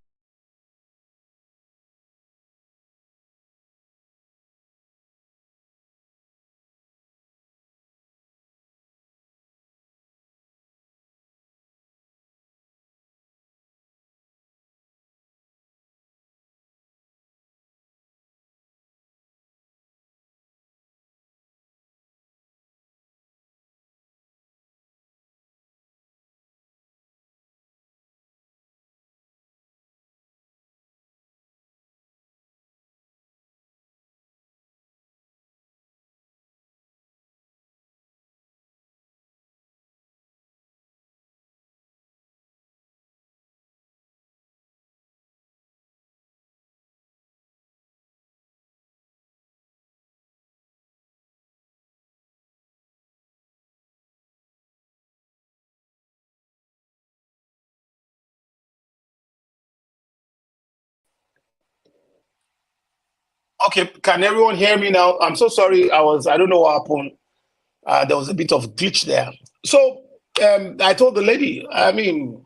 [SPEAKER 2] Okay, can everyone hear me now? I'm so sorry. I don't know what happened. There was a bit of glitch there. So I told the lady, I mean,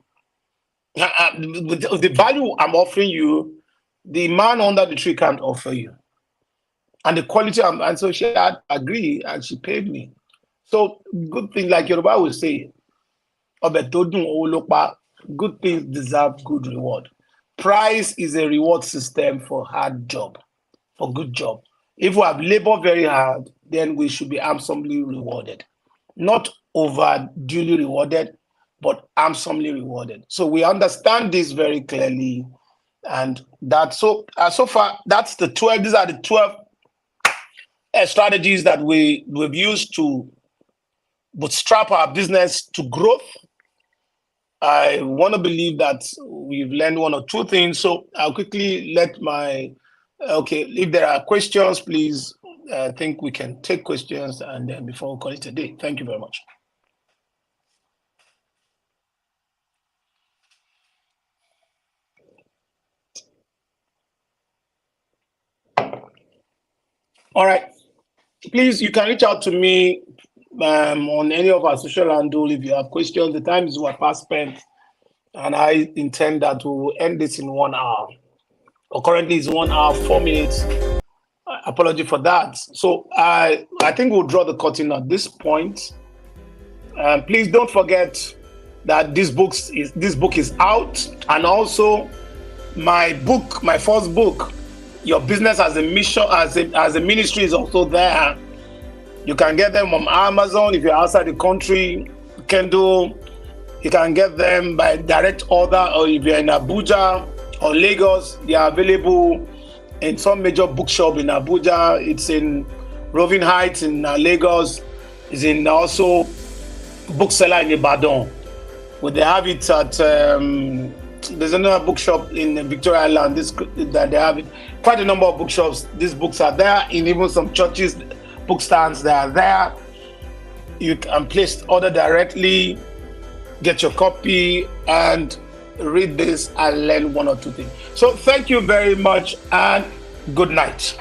[SPEAKER 2] the value I'm offering you, the man under the tree can't offer you. And the quality, and so she had agreed and she paid me. So good thing, like Yoruba will say, good things deserve good reward. Price is a reward system for hard job, for good job. If we have labored very hard, then we should be handsomely rewarded. Not over duly rewarded, but handsomely rewarded. So we understand this very clearly. And that so far, that's the 12. These are the 12 strategies that we've used to bootstrap our business to growth. I want to believe that we've learned one or two things. So I'll quickly let if there are questions, please, I think we can take questions and then before we call it a day. Thank you very much. All right. Please, you can reach out to me on any of our social handle if you have questions. The time is past spent, and I intend that we will end this in 1 hour. Or currently it's 1 hour, 4 minutes. Apology for that. So I think we'll draw the curtain at this point. Please don't forget that this book is out, and also my first book, Your Business as a Mission, as a Ministry, is also there. You can get them on Amazon if you're outside the country, Kindle. You can get them by direct order, or if you're in Abuja or Lagos, they are available in some major bookshop in Abuja. It's in Roving Heights in Lagos. It's in also bookseller in Ibadan. Well, they have it at there's another bookshop in Victoria Island. That they have it. Quite a number of bookshops. These books are there. In even some churches, book stands, they are there. You can place order directly, get your copy, and read this and learn one or two things. So thank you very much, and good night.